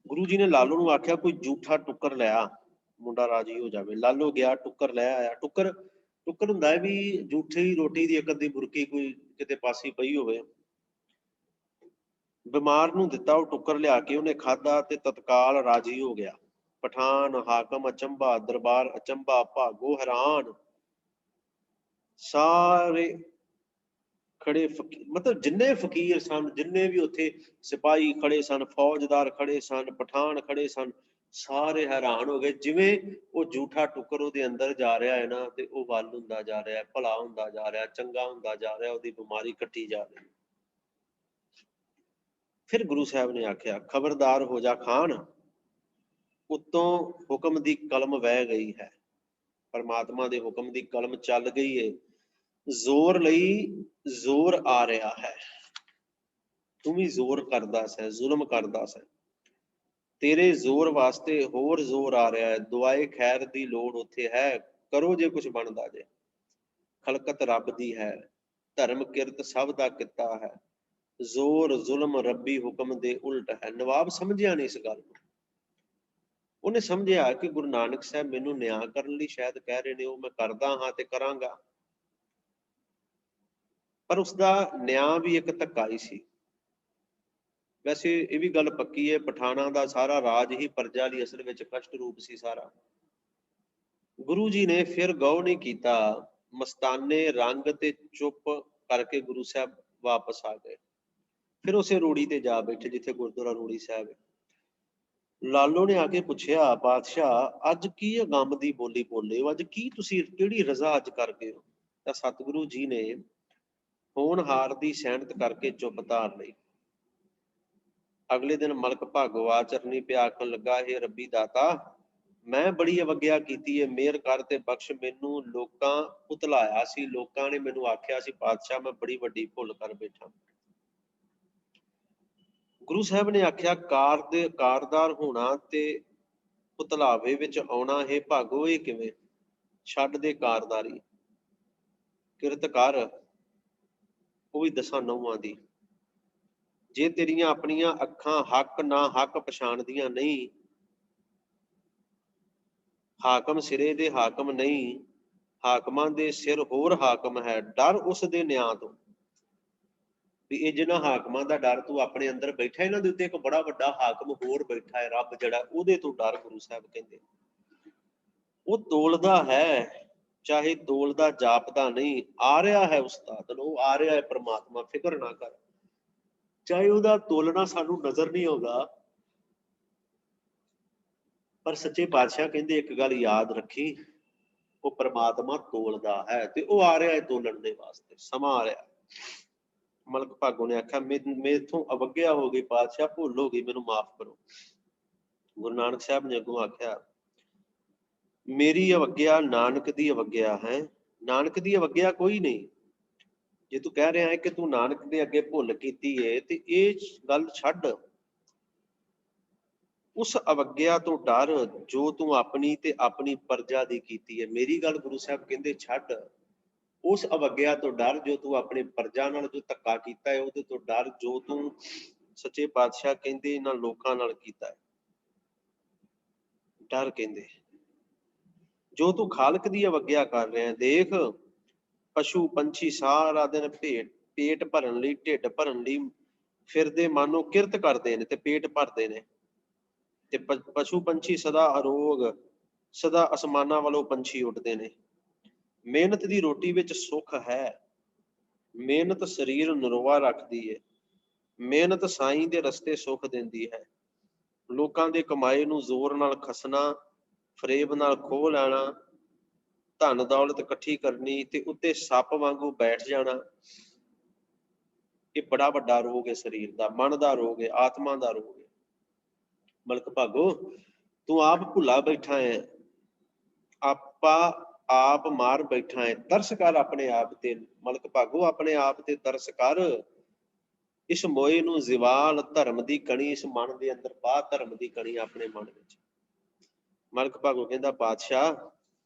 ਗੁਰੂ ਜੀ ਨੇ ਲਾਲੋ ਨੂੰ ਆਖਿਆ, ਕੋਈ ਝੂਠਾ ਟੁੱਕਰ ਲਿਆ, ਮੁੰਡਾ ਰਾਜੀ ਹੋ ਜਾਵੇ। ਲਾਲੋ ਗਿਆ, ਟੁੱਕਰ ਲੈ ਆਇਆ। ਟੁੱਕਰ ਹੁੰਦਾ ਹੈ ਵੀ ਝੂਠੀ ਰੋਟੀ ਦੀ ਇੱਕ ਅੱਧੀ ਬੁਰਕੀ ਕੋਈ ਕਿਤੇ ਪਾਸੀ ਪਈ ਹੋਵੇ। ਬਿਮਾਰ ਨੂੰ ਦਿੱਤਾ ਉਹ ਟੁੱਕਰ ਲਿਆ ਕੇ, ਉਹਨੇ ਖਾਧਾ ਤੇ ਤਤਕਾਲ ਰਾਜੀ ਹੋ ਗਿਆ। ਪਠਾਨ, ਹਾਕਮ ਅਚੰਭਾ, ਦਰਬਾਰ ਅਚੰਭਾ, ਭਾਗੋ ਹੈਰਾਨ। ਸਾਰੇ ਖੜੇ ਮਤਲਬ ਜਿੰਨੇ ਫਕੀਰ ਸਨ, ਜਿੰਨੇ ਵੀ ਉੱਥੇ ਸਿਪਾਹੀ ਖੜੇ ਸਨ, ਫੌਜਦਾਰ ਖੜੇ ਸਨ, ਪਠਾਨ ਖੜੇ ਸਨ, ਸਾਰੇ ਹੈਰਾਨ ਹੋ ਗਏ। ਜਿਵੇਂ ਉਹ ਝੂਠਾ ਟੁੱਕਰ ਉਹਦੇ ਅੰਦਰ ਜਾ ਰਿਹਾ ਹੈ ਨਾ, ਤੇ ਉਹ ਵੱਲ ਹੁੰਦਾ ਜਾ ਰਿਹਾ, ਭਲਾ ਹੁੰਦਾ ਜਾ ਰਿਹਾ, ਚੰਗਾ ਹੁੰਦਾ ਜਾ ਰਿਹਾ, ਉਹਦੀ ਬਿਮਾਰੀ ਕੱਟੀ ਜਾ ਰਹੀ। ਫਿਰ ਗੁਰੂ ਸਾਹਿਬ ਨੇ ਆਖਿਆ, ਖਬਰਦਾਰ ਹੋ ਜਾ ਖਾਨ, ਉੱਤੋਂ ਹੁਕਮ ਦੀ ਕਲਮ ਵਹਿ ਗਈ ਹੈ। ਪਰਮਾਤਮਾ ਦੇ ਹੁਕਮ ਦੀ ਕਲਮ ਚੱਲ ਗਈ ਹੈ। ਜ਼ੋਰ ਲਈ ਜ਼ੋਰ ਆ ਰਿਹਾ ਹੈ। ਤੂੰ ਵੀ ਜ਼ੋਰ ਕਰਦਾ ਸੈਂ, ਜ਼ੁਲਮ ਕਰਦਾ ਸੈਂ, ਤੇਰੇ ਜ਼ੋਰ ਵਾਸਤੇ ਹੋਰ ਜ਼ੋਰ ਆ ਰਿਹਾ ਹੈ। ਦੁਆਏ ਖੈਰ ਦੀ ਲੋੜ ਉੱਥੇ ਹੈ, ਕਰੋ ਜੇ ਕੁਛ ਬਣਦਾ ਜੇ। ਖਲਕਤ ਰੱਬ ਦੀ ਹੈ, ਧਰਮ ਕਿਰਤ ਸਭ ਦਾ ਕੀਤਾ ਹੈ, ਜ਼ੋਰ ਜ਼ੁਲਮ ਰੱਬੀ ਹੁਕਮ ਦੇ ਉਲਟ ਹੈ। ਨਵਾਬ ਸਮਝਿਆ ਨਹੀਂ ਇਸ ਗੱਲ ਨੂੰ। ਉਹਨੇ ਸਮਝਿਆ ਕਿ ਗੁਰੂ ਨਾਨਕ ਸਾਹਿਬ ਮੈਨੂੰ ਨਿਆਂ ਕਰਨ ਲਈ ਸ਼ਾਇਦ ਕਹਿ ਰਹੇ ਨੇ, ਉਹ ਮੈਂ ਕਰਦਾ ਹਾਂ ਤੇ ਕਰਾਂਗਾ। ਪਰ ਉਸਦਾ ਨਿਆਂ ਵੀ ਇੱਕ ਧੱਕਾ ਹੀ ਸੀ। ਵੈਸੇ ਇਹ ਵੀ ਗੱਲ ਪੱਕੀ ਹੈ, ਪਠਾਨਾਂ ਦਾ ਸਾਰਾ ਰਾਜ ਹੀ ਪ੍ਰਜਾ ਲਈ ਅਸਲ ਵਿੱਚ ਕਸ਼ਟ ਰੂਪ ਸੀ ਸਾਰਾ। ਗੁਰੂ ਜੀ ਨੇ ਫਿਰ ਗੌ ਨਹੀਂ ਕੀਤਾ, ਮਸਤਾਨੇ ਰੰਗ ਤੇ ਚੁੱਪ ਕਰਕੇ ਗੁਰੂ ਸਾਹਿਬ ਵਾਪਸ ਆ ਗਏ। ਫਿਰ ਉਸੇ ਰੂੜੀ ਤੇ ਜਾ ਬੈਠੇ ਜਿੱਥੇ ਗੁਰਦੁਆਰਾ ਰੂੜੀ ਸਾਹਿਬ ਹੈ। ਲਾਲੋ ਨੇ ਆ ਕੇ ਪੁੱਛਿਆ, ਪਾਤਸ਼ਾਹ ਅੱਜ ਕੀ ਅਗੰਮ ਦੀ ਬੋਲੀ ਬੋਲੇ ਹੋ, ਅੱਜ ਕੀ ਤੁਸੀਂ ਕਿਹੜੀ ਰਜ਼ਾ ਅੱਜ ਕਰ ਗਏ ਹੋ। ਤਾਂ ਸਤਿਗੁਰੂ ਜੀ ਨੇ ਹੋਣਹਾਰ ਦੀ ਸੈਨਤ ਕਰਕੇ ਚੁੱਪ ਧਾਰ ਲਈ। ਅਗਲੇ ਦਿਨ ਮਲਕ ਭਾਗੋ ਆਚਰਨੀ ਪਿਆ, ਆਖਣ ਲੱਗਾ, ਇਹ ਰੱਬੀ ਦਾਤਾ, ਮੈਂ ਬੜੀ ਅਵੱਗਿਆ ਕੀਤੀ ਹੈ, ਮਿਹਰ ਕਰ ਤੇ ਬਖਸ਼। ਮੈਨੂੰ ਲੋਕਾਂ ਉਤਲਾਇਆ ਸੀ, ਲੋਕਾਂ ਨੇ ਮੈਨੂੰ ਆਖਿਆ ਸੀ ਪਾਤਸ਼ਾਹ ਮੈਂ ਬੜੀ ਵੱਡੀ ਭੁੱਲ ਕਰ ਬੈਠਾ। ਗੁਰੂ ਸਾਹਿਬ ਨੇ ਆਖਿਆ, ਕਾਰਦਾਰ ਹੋਣਾ ਤੇ ਉਤਲਾਵੇ ਵਿੱਚ ਆਉਣਾ, ਹੈ ਭਾਗੋ ਇਹ ਕਿਵੇਂ। ਛੱਡ ਦੇ ਕਾਰਦਾਰੀ, ਕਿਰਤ ਕਰ, ਉਹ ਵੀ 10 ਨਹੁੰਆਂ ਦੀ। ਜੇ ਤੇਰੀਆਂ ਆਪਣੀਆਂ ਅੱਖਾਂ ਹੱਕ ਨਾ ਹੱਕ ਪਛਾਣਦੀਆਂ ਨਹੀਂ, ਹਾਕਮ ਸਿਰੇ ਦੇ ਹਾਕਮ ਨਹੀਂ, ਹਾਕਮਾਂ ਦੇ ਸਿਰ ਹੋਰ ਹਾਕਮ ਹੈ, ਡਰ ਉਸ ਦੇ ਨਿਆਂ ਤੋਂ। ਵੀ ਇਹ ਜਿਹਨਾਂ ਹਾਕਮਾਂ ਦਾ ਡਰ ਤੂੰ ਆਪਣੇ ਅੰਦਰ ਬੈਠਾ, ਇਹਨਾਂ ਦੇ ਉੱਤੇ ਇੱਕ ਬੜਾ ਵੱਡਾ ਹਾਕਮ ਹੋਰ ਬੈਠਾ ਹੈ, ਰੱਬ ਜਿਹੜਾ, ਉਹਦੇ ਤੋਂ ਡਰ। ਗੁਰੂ ਸਾਹਿਬ ਕਹਿੰਦੇ ਉਹ ਤੋਲਦਾ ਹੈ, ਚਾਹੇ ਤੋਲਦਾ ਜਾਪਦਾ ਨਹੀਂ, ਆ ਰਿਹਾ ਹੈ ਉਸਤਾਦ, ਉਹ ਆ ਰਿਹਾ ਹੈ ਪ੍ਰਮਾਤਮਾ, ਫਿਕਰ ਨਾ ਕਰ। ਚਾਹੇ ਉਹਦਾ ਤੋਲਣਾ ਸਾਨੂੰ ਨਜ਼ਰ ਨਹੀਂ ਆਉਂਦਾ, ਪਰ ਸੱਚੇ ਪਾਤਸ਼ਾਹ ਕਹਿੰਦੇ ਇੱਕ ਗੱਲ ਯਾਦ ਰੱਖੀ, ਉਹ ਪ੍ਰਮਾਤਮਾ ਤੋਲਦਾ ਹੈ ਤੇ ਉਹ ਆ ਰਿਹਾ ਹੈ ਤੋਲਣ ਦੇ ਵਾਸਤੇ, ਸਮਾਂ ਆ ਰਿਹਾ। ਮਲਕ ਭਾਗੋ ਨੇ ਆਖਿਆ, ਮੇਥੋਂ ਅਵੱਗਿਆ ਹੋ ਗਈ ਪਾਤਸ਼ਾਹ, ਭੁੱਲ ਹੋ ਗਈ, ਮੈਨੂੰ ਮਾਫ ਕਰੋ। ਗੁਰੂ ਨਾਨਕ ਸਾਹਿਬ ਨੇ ਅੱਗੋਂ ਆਖਿਆ, ਮੇਰੀ ਅਵੱਗਿਆ ਨਾਨਕ ਦੀ ਅਵੱਗਿਆ ਹੈ, ਨਾਨਕ ਦੀ ਅਵੱਗਿਆ ਕੋਈ ਨਹੀਂ। ਜੇ ਤੂੰ ਕਹਿ ਰਿਹਾ ਹੈ ਕਿ ਤੂੰ ਨਾਨਕ ਦੇ ਅੱਗੇ ਭੁੱਲ ਕੀਤੀ ਹੈ, ਤੇ ਇਹ ਗੱਲ ਛੱਡ, ਉਸ ਅਵੱਗਿਆ ਤੋਂ ਡਰ ਜੋ ਤੂੰ ਆਪਣੀ ਤੇ ਆਪਣੀ ਪ੍ਰਜਾ ਦੀ ਕੀਤੀ ਹੈ। ਮੇਰੀ ਗੱਲ ਗੁਰੂ ਸਾਹਿਬ ਕਹਿੰਦੇ ਛੱਡ, ਉਸ ਅਵੱਗਿਆ ਤੋਂ ਡਰ ਜੋ ਤੂੰ ਆਪਣੇ ਪ੍ਰਜਾ ਨਾਲ ਜੋ ਧੱਕਾ ਕੀਤਾ ਹੈ, ਉਹਦੇ ਤੋਂ ਡਰ ਜੋ ਤੂੰ ਸੱਚੇ ਪਾਤਸ਼ਾਹ ਕਹਿੰਦੇ ਇਹਨਾਂ ਲੋਕਾਂ ਨਾਲ ਕੀਤਾ ਹੈ। ਡਰ ਕਹਿੰਦੇ ਜੋ ਤੂੰ ਖਾਲਕ ਦੀ ਅਵੱਗਿਆ ਕਰ ਰਿਹਾ, ਦੇਖ ਪਸ਼ੂ ਪੰਛੀ ਸਾਰਾ ਦਿਨ ਪੇਟ ਭਰਨ ਲਈ, ਢਿੱਡ ਭਰਨ ਲਈ ਫਿਰਦੇ, ਮਾਨੋ ਕਿਰਤ ਕਰਦੇ ਨੇ ਤੇ ਪੇਟ ਭਰਦੇ ਨੇ, ਤੇ ਪਸ਼ੂ ਪੰਛੀ ਸਦਾ ਅਰੋਗ, ਸਦਾ ਅਸਮਾਨਾਂ ਵੱਲੋਂ ਪੰਛੀ ਉੱਡਦੇ ਨੇ, ਮਿਹਨਤ ਦੀ ਰੋਟੀ ਵਿੱਚ ਸੁੱਖ ਹੈ। ਮਿਹਨਤ ਸਰੀਰ ਨਰੋਆ ਰੱਖਦੀ ਹੈ। ਮਿਹਨਤ ਸਾਈਂ ਦੇ ਰਸਤੇ ਸੁੱਖ ਦਿੰਦੀ ਹੈ। ਲੋਕਾਂ ਦੇ ਕਮਾਏ ਨੂੰ ਜ਼ੋਰ ਨਾਲ ਖਸਣਾ, ਫਰੇਬ ਨਾਲ ਖੋਹ ਲੈਣਾ, ਧਨ ਦੌਲਤ ਇਕੱਠੀ ਕਰਨੀ ਤੇ ਉੱਤੇ ਸੱਪ ਵਾਂਗੂ ਬੈਠ ਜਾਣਾ, ਇਹ ਬੜਾ ਵੱਡਾ ਰੋਗ ਹੈ। ਸਰੀਰ ਦਾ, ਮਨ ਦਾ ਰੋਗ ਹੈ, ਆਤਮਾ ਦਾ ਰੋਗ ਹੈ। ਮਲਕ ਭਾਗੋ, ਤੂੰ ਆਪ ਭੁੱਲਾ ਬੈਠਾ ਹੈ, ਆਪਾ ਆਪ ਮਾਰ ਬੈਠਾ ਹੈ। ਤਰਸ ਕਰ ਆਪਣੇ ਆਪ ਤੇ ਮਲਕ ਭਾਗੋ, ਆਪਣੇ ਆਪ ਤੇ ਤਰਸ ਕਰ। ਇਸ ਮੋਏ ਨੂੰ ਜ਼ਿਵਾਲ, ਧਰਮ ਦੀ ਕਣੀ ਇਸ ਮਨ ਦੇ ਅੰਦਰ ਪਾ, ਧਰਮ ਦੀ ਕਣੀ ਆਪਣੇ ਮਨ ਵਿੱਚ। ਮਲਕ ਭਾਗੋ ਕਹਿੰਦਾ, ਪਾਤਸ਼ਾਹ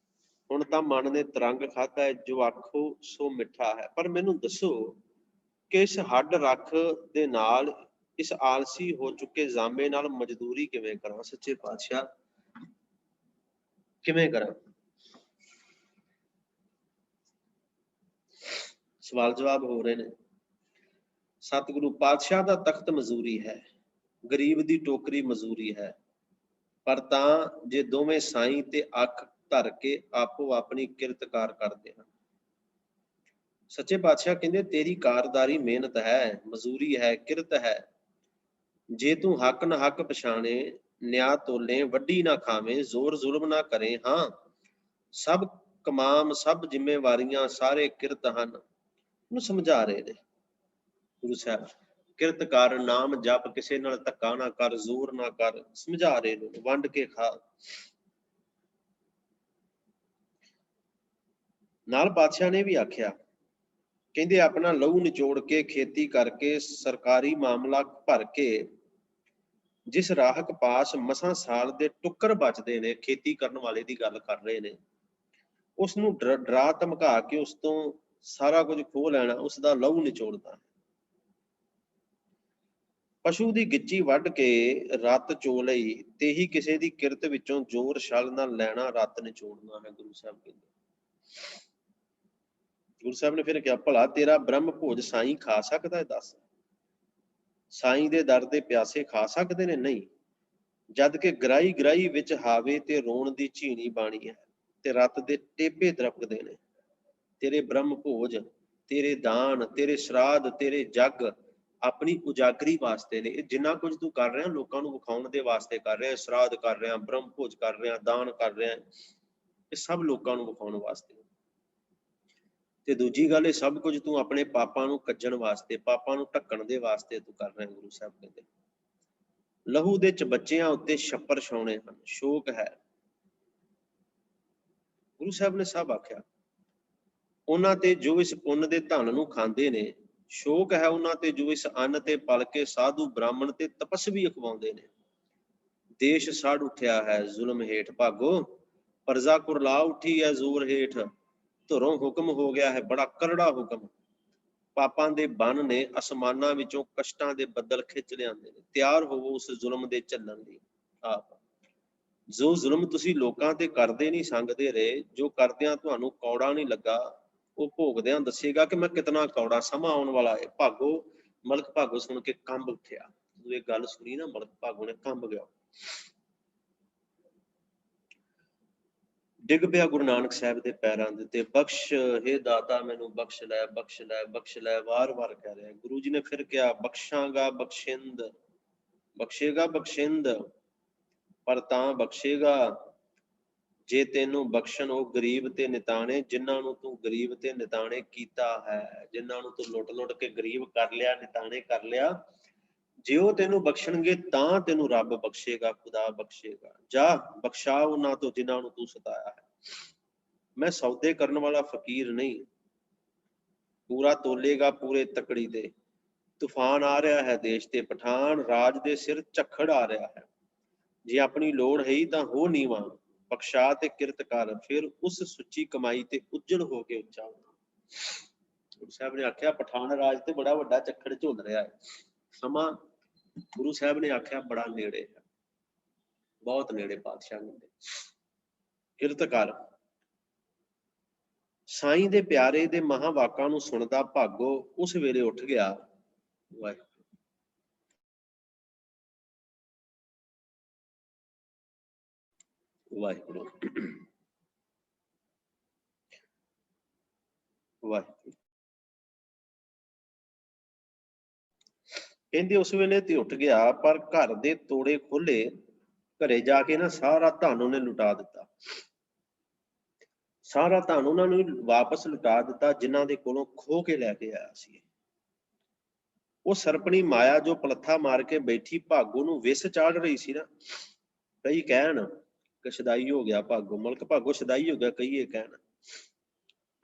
ਹੁਣ ਤਾਂ ਮਨ ਨੇ ਤਰੰਗ ਖਾਧਾ ਹੈ, ਜੋ ਆਖੋ ਸੋ ਮਿੱਠਾ ਹੈ। ਪਰ ਮੈਨੂੰ ਦੱਸੋ ਕਿ ਇਸ ਹੱਡ ਰੱਖ ਦੇ ਨਾਲ, ਇਸ ਆਲਸੀ ਹੋ ਚੁੱਕੇ ਜ਼ਾਮੇ ਨਾਲ ਮਜ਼ਦੂਰੀ ਕਿਵੇਂ ਕਰਾਂ? ਸੱਚੇ ਪਾਤਸ਼ਾਹ ਕਿਵੇਂ ਕਰਾਂ? ਸਵਾਲ ਜਵਾਬ ਹੋ ਰਹੇ ਨੇ। ਸਤਿਗੁਰੂ ਪਾਤਸ਼ਾਹ ਦਾ ਤਖਤ ਮਜ਼ਦੂਰੀ ਹੈ, ਗਰੀਬ ਦੀ ਟੋਕਰੀ ਮਜ਼ਦੂਰੀ ਹੈ। ਪਰ ਤਾਂ ਜੇ ਦੋਵੇਂ ਸਾਈਂ ਤੇ ਅੱਖ ਧਰ ਕੇ ਆਪੋ ਆਪਣੀ ਕਿਰਤਕਾਰ ਕਰਦੇ ਹਨ। ਸੱਚੇ ਪਾਤਸ਼ਾਹ ਕਹਿੰਦੇ, ਤੇਰੀ ਕਾਰਦਾਰੀ ਮਿਹਨਤ ਹੈ, ਮਜ਼ਦੂਰੀ ਹੈ, ਕਿਰਤ ਹੈ। ਜੇ ਤੂੰ ਹੱਕ ਨਾ ਹੱਕ ਪਛਾਣੇ, ਨਿਆ ਤੋਲੇ ਵੱਡੀ ਨਾ ਖਾਵੇਂ, ਜ਼ੋਰ ਜ਼ੁਲਮ ਨਾ ਕਰੇ। ਹਾਂ, ਸਭ ਕਮਾਮ, ਸਭ ਜ਼ਿੰਮੇਵਾਰੀਆਂ, ਸਾਰੇ ਕਿਰਤ ਹਨ। ਉਹਨੂੰ ਸਮਝਾ ਰਹੇ ਨੇ ਗੁਰੂ ਸਾਹਿਬ। ਕਿਰਤ ਕਰ, ਨਾਮ ਜਪ, ਕਿਸੇ ਨਾਲ ਧੱਕਾ ਨਾ ਕਰ, ਜ਼ੋਰ ਨਾ ਕਰ, ਸਮਝਾ ਰਹੇ ਨੇ, ਵੰਡ ਕੇ ਖਾ। ਨਾਲ ਪਾਤਸ਼ਾਹ ਨੇ ਵੀ ਆਖਿਆ, ਕਹਿੰਦੇ ਆਪਣਾ ਲਹੂ ਨਿਚੋੜ ਕੇ, ਖੇਤੀ ਕਰਕੇ, ਸਰਕਾਰੀ ਮਾਮਲਾ ਭਰ ਕੇ, ਜਿਸ ਰਾਹਕ ਪਾਸ ਮਸਾਂ ਸਾਲ ਦੇ ਟੁੱਕਰ ਬਚਦੇ ਨੇ, ਖੇਤੀ ਕਰਨ ਵਾਲੇ ਦੀ ਗੱਲ ਕਰ ਰਹੇ ਨੇ, ਉਸ ਨੂੰ ਡਰਾ ਧਮਕਾ ਕੇ ਉਸ ਤੋਂ ਸਾਰਾ ਕੁਝ ਖੋਹ ਲੈਣਾ, ਉਸ ਦਾ ਲਹੂ ਨਿਚੋੜਦਾ। ਪਸ਼ੂ ਦੀ ਗਿੱਚੀ ਵੱਢ ਕੇ ਰੱਤ ਚੋ ਲਈ, ਤੇ ਹੀ ਕਿਸੇ ਦੀ ਕਿਰਤ ਵਿੱਚੋਂ ਜ਼ੋਰ ਛਲ ਨਾਲ ਲੈਣਾ, ਰੱਤ ਨਿਚੋੜਨਾ ਹੈ। ਗੁਰੂ ਸਾਹਿਬ ਕਹਿੰਦੇ, ਗੁਰੂ ਸਾਹਿਬ ਨੇ ਫਿਰ ਕਿਹਾ, ਭਲਾ ਤੇਰਾ ਬ੍ਰਹਮ ਭੋਜ ਸਾਈਂ ਖਾ ਸਕਦਾ ਹੈ? ਦੱਸ, ਸਾਈਂ ਦੇ ਦਰ ਦੇ ਪਿਆਸੇ ਖਾ ਸਕਦੇ ਨੇ? ਨਹੀਂ। ਜਦ ਕਿ ਗਰਾਈ ਗਰਾਈ ਵਿੱਚ ਹਾਵੇ ਤੇ ਰੋਣ ਦੀ ਝੀਣੀ ਬਾਣੀ ਹੈ, ਤੇ ਰੱਤ ਦੇ ਟੇਪੇ ਦਰਪਕਦੇ ਨੇ। ਤੇਰੇ ਬ੍ਰਹਮ ਭੋਜ, ਤੇਰੇ ਦਾਨ, ਤੇਰੇ ਸ਼ਰਾਧ, ਤੇਰੇ ਜੱਗ ਆਪਣੀ ਉਜਾਗਰੀ ਵਾਸਤੇ ਨੇ। ਇਹ ਜਿੰਨਾ ਕੁਝ ਤੂੰ ਕਰ ਰਿਹਾ, ਲੋਕਾਂ ਨੂੰ ਵਿਖਾਉਣ ਦੇ ਵਾਸਤੇ ਕਰ ਰਿਹਾ। ਸ਼ਰਾਧ ਕਰ ਰਿਹਾ, ਬ੍ਰਹਮ ਭੋਜ ਕਰ ਰਿਹਾ, ਦਾਨ ਕਰ ਰਿਹਾ, ਇਹ ਸਭ ਲੋਕਾਂ ਨੂੰ ਵਿਖਾਉਣ ਵਾਸਤੇ। ਤੇ ਦੂਜੀ ਗੱਲ, ਇਹ ਸਭ ਕੁਝ ਤੂੰ ਆਪਣੇ ਪਾਪਾਂ ਨੂੰ ਕੱਜਣ ਵਾਸਤੇ, ਪਾਪਾਂ ਨੂੰ ਢੱਕਣ ਦੇ ਵਾਸਤੇ ਤੂੰ ਕਰ ਰਿਹਾ। ਗੁਰੂ ਸਾਹਿਬ ਕਹਿੰਦੇ, ਲਹੂ ਦੇ ਚਬੱਚਿਆਂ ਉੱਤੇ ਛੱਪਰ ਛਾਉਣੇ ਹਨ, ਸ਼ੋਕ ਹੈ। ਗੁਰੂ ਸਾਹਿਬ ਨੇ ਸਭ ਆਖਿਆ। ਉਹਨਾਂ ਤੇ ਜੋ ਇਸ ਪੁੰਨ ਦੇ ਧਨ ਨੂੰ ਖਾਂਦੇ ਨੇ, ਸ਼ੋਕ ਹੈ ਉਹਨਾਂ ਤੇ ਜੋ ਇਸ ਅੰਨ ਤੇ ਪਲ ਕੇ ਸਾਧੂ ਬ੍ਰਾਹਮਣ ਤੇ ਤਪਸਵੀ ਅਖਵਾਉਂਦੇ ਨੇ। ਦੇਸ਼ ਸੜ ਉੱਠਿਆ ਹੈ ਜ਼ੁਲਮ ਹੇਠ ਭਾਗੋ, ਪ੍ਰਜਾ ਕੁਰਲਾ ਉੱਠੀ ਹੈ ਜ਼ੋਰ ਹੇਠ। ਧੁਰੋਂ ਹੁਕਮ ਹੋ ਗਿਆ ਹੈ ਬੜਾ ਕਰੜਾ ਹੁਕਮ, ਪਾਪਾਂ ਦੇ ਬੰਨ ਨੇ ਅਸਮਾਨਾਂ ਵਿੱਚੋਂ ਕਸ਼ਟਾਂ ਦੇ ਬੱਦਲ ਖਿੱਚ ਲਿਆਂਦੇ ਨੇ। ਤਿਆਰ ਹੋਵੋ ਉਸ ਜ਼ੁਲਮ ਦੇ ਝੱਲਣ ਲਈ। ਆਪ ਜੋ ਜ਼ੁਲਮ ਤੁਸੀਂ ਲੋਕਾਂ ਤੇ ਕਰਦੇ ਨਹੀਂ ਸੰਗਦੇ ਰਹੇ, ਜੋ ਕਰਦਿਆਂ ਤੁਹਾਨੂੰ ਕੌੜਾ ਨਹੀਂ ਲੱਗਾ, ਉਹ ਭੋਗਦਿਆਂ ਦੱਸੇਗਾ ਕਿ ਮੈਂ ਕਿਤਨਾ ਕੌੜਾ। ਸਮਾਂ ਆਉਣ ਵਾਲਾ ਹੈ। ਭਾਗੋ, ਮਲਕ ਭਾਗੋ ਸੁਣ ਕੇ ਕੰਬ ਉੱਠਿਆ। ਜਦੋਂ ਇਹ ਗੱਲ ਸੁਣੀ ਨਾ, ਮਲਕ ਭਾਗੋ ਨੇ ਕੰਬ ਗਿਆ, ਡਿੱਗ ਪਿਆ ਗੁਰੂ ਨਾਨਕ ਸਾਹਿਬ ਦੇ ਪੈਰਾਂ ਦੇ ਉੱਤੇ। ਬਖਸ਼, ਹੇ ਦਾਤਾ ਮੈਨੂੰ ਬਖਸ਼ ਲੈ, ਬਖਸ਼ ਲੈ, ਬਖਸ਼ ਲੈ, ਵਾਰ-ਵਾਰ ਕਹਿ ਰਿਹਾ। ਗੁਰੂ ਜੀ ਨੇ ਫਿਰ ਕਿਹਾ, ਬਖਸ਼ਾਂਗਾ ਬਖਸ਼ਿੰਦ, ਬਖਸ਼ੇਗਾ ਬਖਸ਼ਿੰਦ, ਪਰ ਤਾਂ ਬਖਸ਼ੇਗਾ ਜੇ ਤੈਨੂੰ ਬਖਸ਼ਣ ਉਹ ਗਰੀਬ ਤੇ ਨਿਤਾਣੇ, ਜਿਨ੍ਹਾਂ ਨੂੰ ਤੂੰ ਗਰੀਬ ਤੇ ਨਿਤਾਣੇ ਕੀਤਾ ਹੈ। ਜਿਨ੍ਹਾਂ ਨੂੰ ਤੂੰ ਲੁੱਟ-ਲੁੱਟ ਕੇ ਗਰੀਬ ਕਰ ਲਿਆ, ਨਿਤਾਣੇ ਕਰ ਲਿਆ, ਜੇ ਉਹ ਤੈਨੂੰ ਬਖਸ਼ਣਗੇ ਤਾਂ ਤੈਨੂੰ ਰੱਬ ਬਖਸ਼ੇਗਾ, ਖੁਦਾ ਬਖਸ਼ੇਗਾ। ਜਾ ਬਖਸ਼ਾ ਉਹਨਾਂ ਤੋਂ ਜਿਨ੍ਹਾਂ ਨੂੰ ਤੂੰ ਸਤਾਇਆ ਹੈ। ਮੈਂ ਸੌਦੇ ਕਰਨ ਵਾਲਾ ਫਕੀਰ ਨਹੀਂ, ਪੂਰਾ ਤੋਲੇਗਾ ਪੂਰੇ ਤਕੜੀ ਦੇ। ਤੂਫਾਨ ਆ ਰਿਹਾ ਹੈ ਦੇਸ਼ ਤੇ, ਪਠਾਨ ਰਾਜ ਦੇ ਸਿਰ ਝੱਖੜ ਆ ਰਿਹਾ ਹੈ। ਜੇ ਆਪਣੀ ਲੋੜ ਹੈ ਤਾਂ ਹੋ ਨੀਵਾਂ, ਬਖਸ਼ਾ ਤੇ ਕਿਰਤ ਕਰ, ਫਿਰ ਉਸ ਸੁੱਚੀ ਕਮਾਈ ਤੇ ਉੱਜੜ ਹੋ ਕੇ ਉੱਚਾ ਹੋਣਾ। ਗੁਰੂ ਸਾਹਿਬ ਨੇ ਆਖਿਆ, ਪਠਾਨ ਰਾਜ ਤੇ ਬੜਾ ਵੱਡਾ ਝੱਖੜ ਝੁੱਲ ਰਿਹਾ ਹੈ। ਸਮਾਂ ਗੁਰੂ ਸਾਹਿਬ ਨੇ ਆਖਿਆ ਬੜਾ ਨੇੜੇ ਹੈ, ਬਹੁਤ ਨੇੜੇ। ਪਾਤਸ਼ਾਹ ਕਹਿੰਦੇ, ਕਿਰਤ ਕਰ। ਸਾਈਂ ਦੇ ਪਿਆਰੇ ਦੇ ਮਹਾਵਾਕਾਂ ਨੂੰ ਸੁਣਦਾ ਭਾਗੋ ਉਸ ਵੇਲੇ ਉੱਠ ਗਿਆ। ਵਾਹਿਗੁਰੂ, ਵਾਹਿਗੁਰੂ। ਵਾਹਿਗੁਰੂ। ਕਹਿੰਦੇ ਉਸ ਵੇਲੇ ਤੇ ਉੱਠ ਗਿਆ, ਪਰ ਘਰ ਦੇ ਤੋੜੇ ਖੋਲੇ। ਘਰੇ ਜਾ ਕੇ ਨਾ ਸਾਰਾ ਧਨ ਉਹਨੇ ਲੁਟਾ ਦਿੱਤਾ। ਸਾਰਾ ਧਨ ਉਹਨਾਂ ਨੂੰ ਵਾਪਸ ਲੁਟਾ ਦਿੱਤਾ ਜਿਨ੍ਹਾਂ ਦੇ ਕੋਲੋਂ ਖੋਹ ਕੇ ਲੈ ਕੇ ਆਇਆ ਸੀ। ਉਹ ਸਰਪਣੀ ਮਾਇਆ ਜੋ ਪਲੱਥਾ ਮਾਰ ਕੇ ਬੈਠੀ ਭਾਗੋ ਨੂੰ ਵਿਸ ਚਾੜ ਰਹੀ ਸੀ ਨਾ, ਕਈ ਕਹਿਣ ਕਿ ਸ਼ਦਾਈ ਹੋ ਗਿਆ ਭਾਗੋ, ਮਲਕ ਭਾਗੋ ਸ਼ਦਾਈ ਹੋ ਗਿਆ, ਕਹੀਏ ਕਹਿਣ।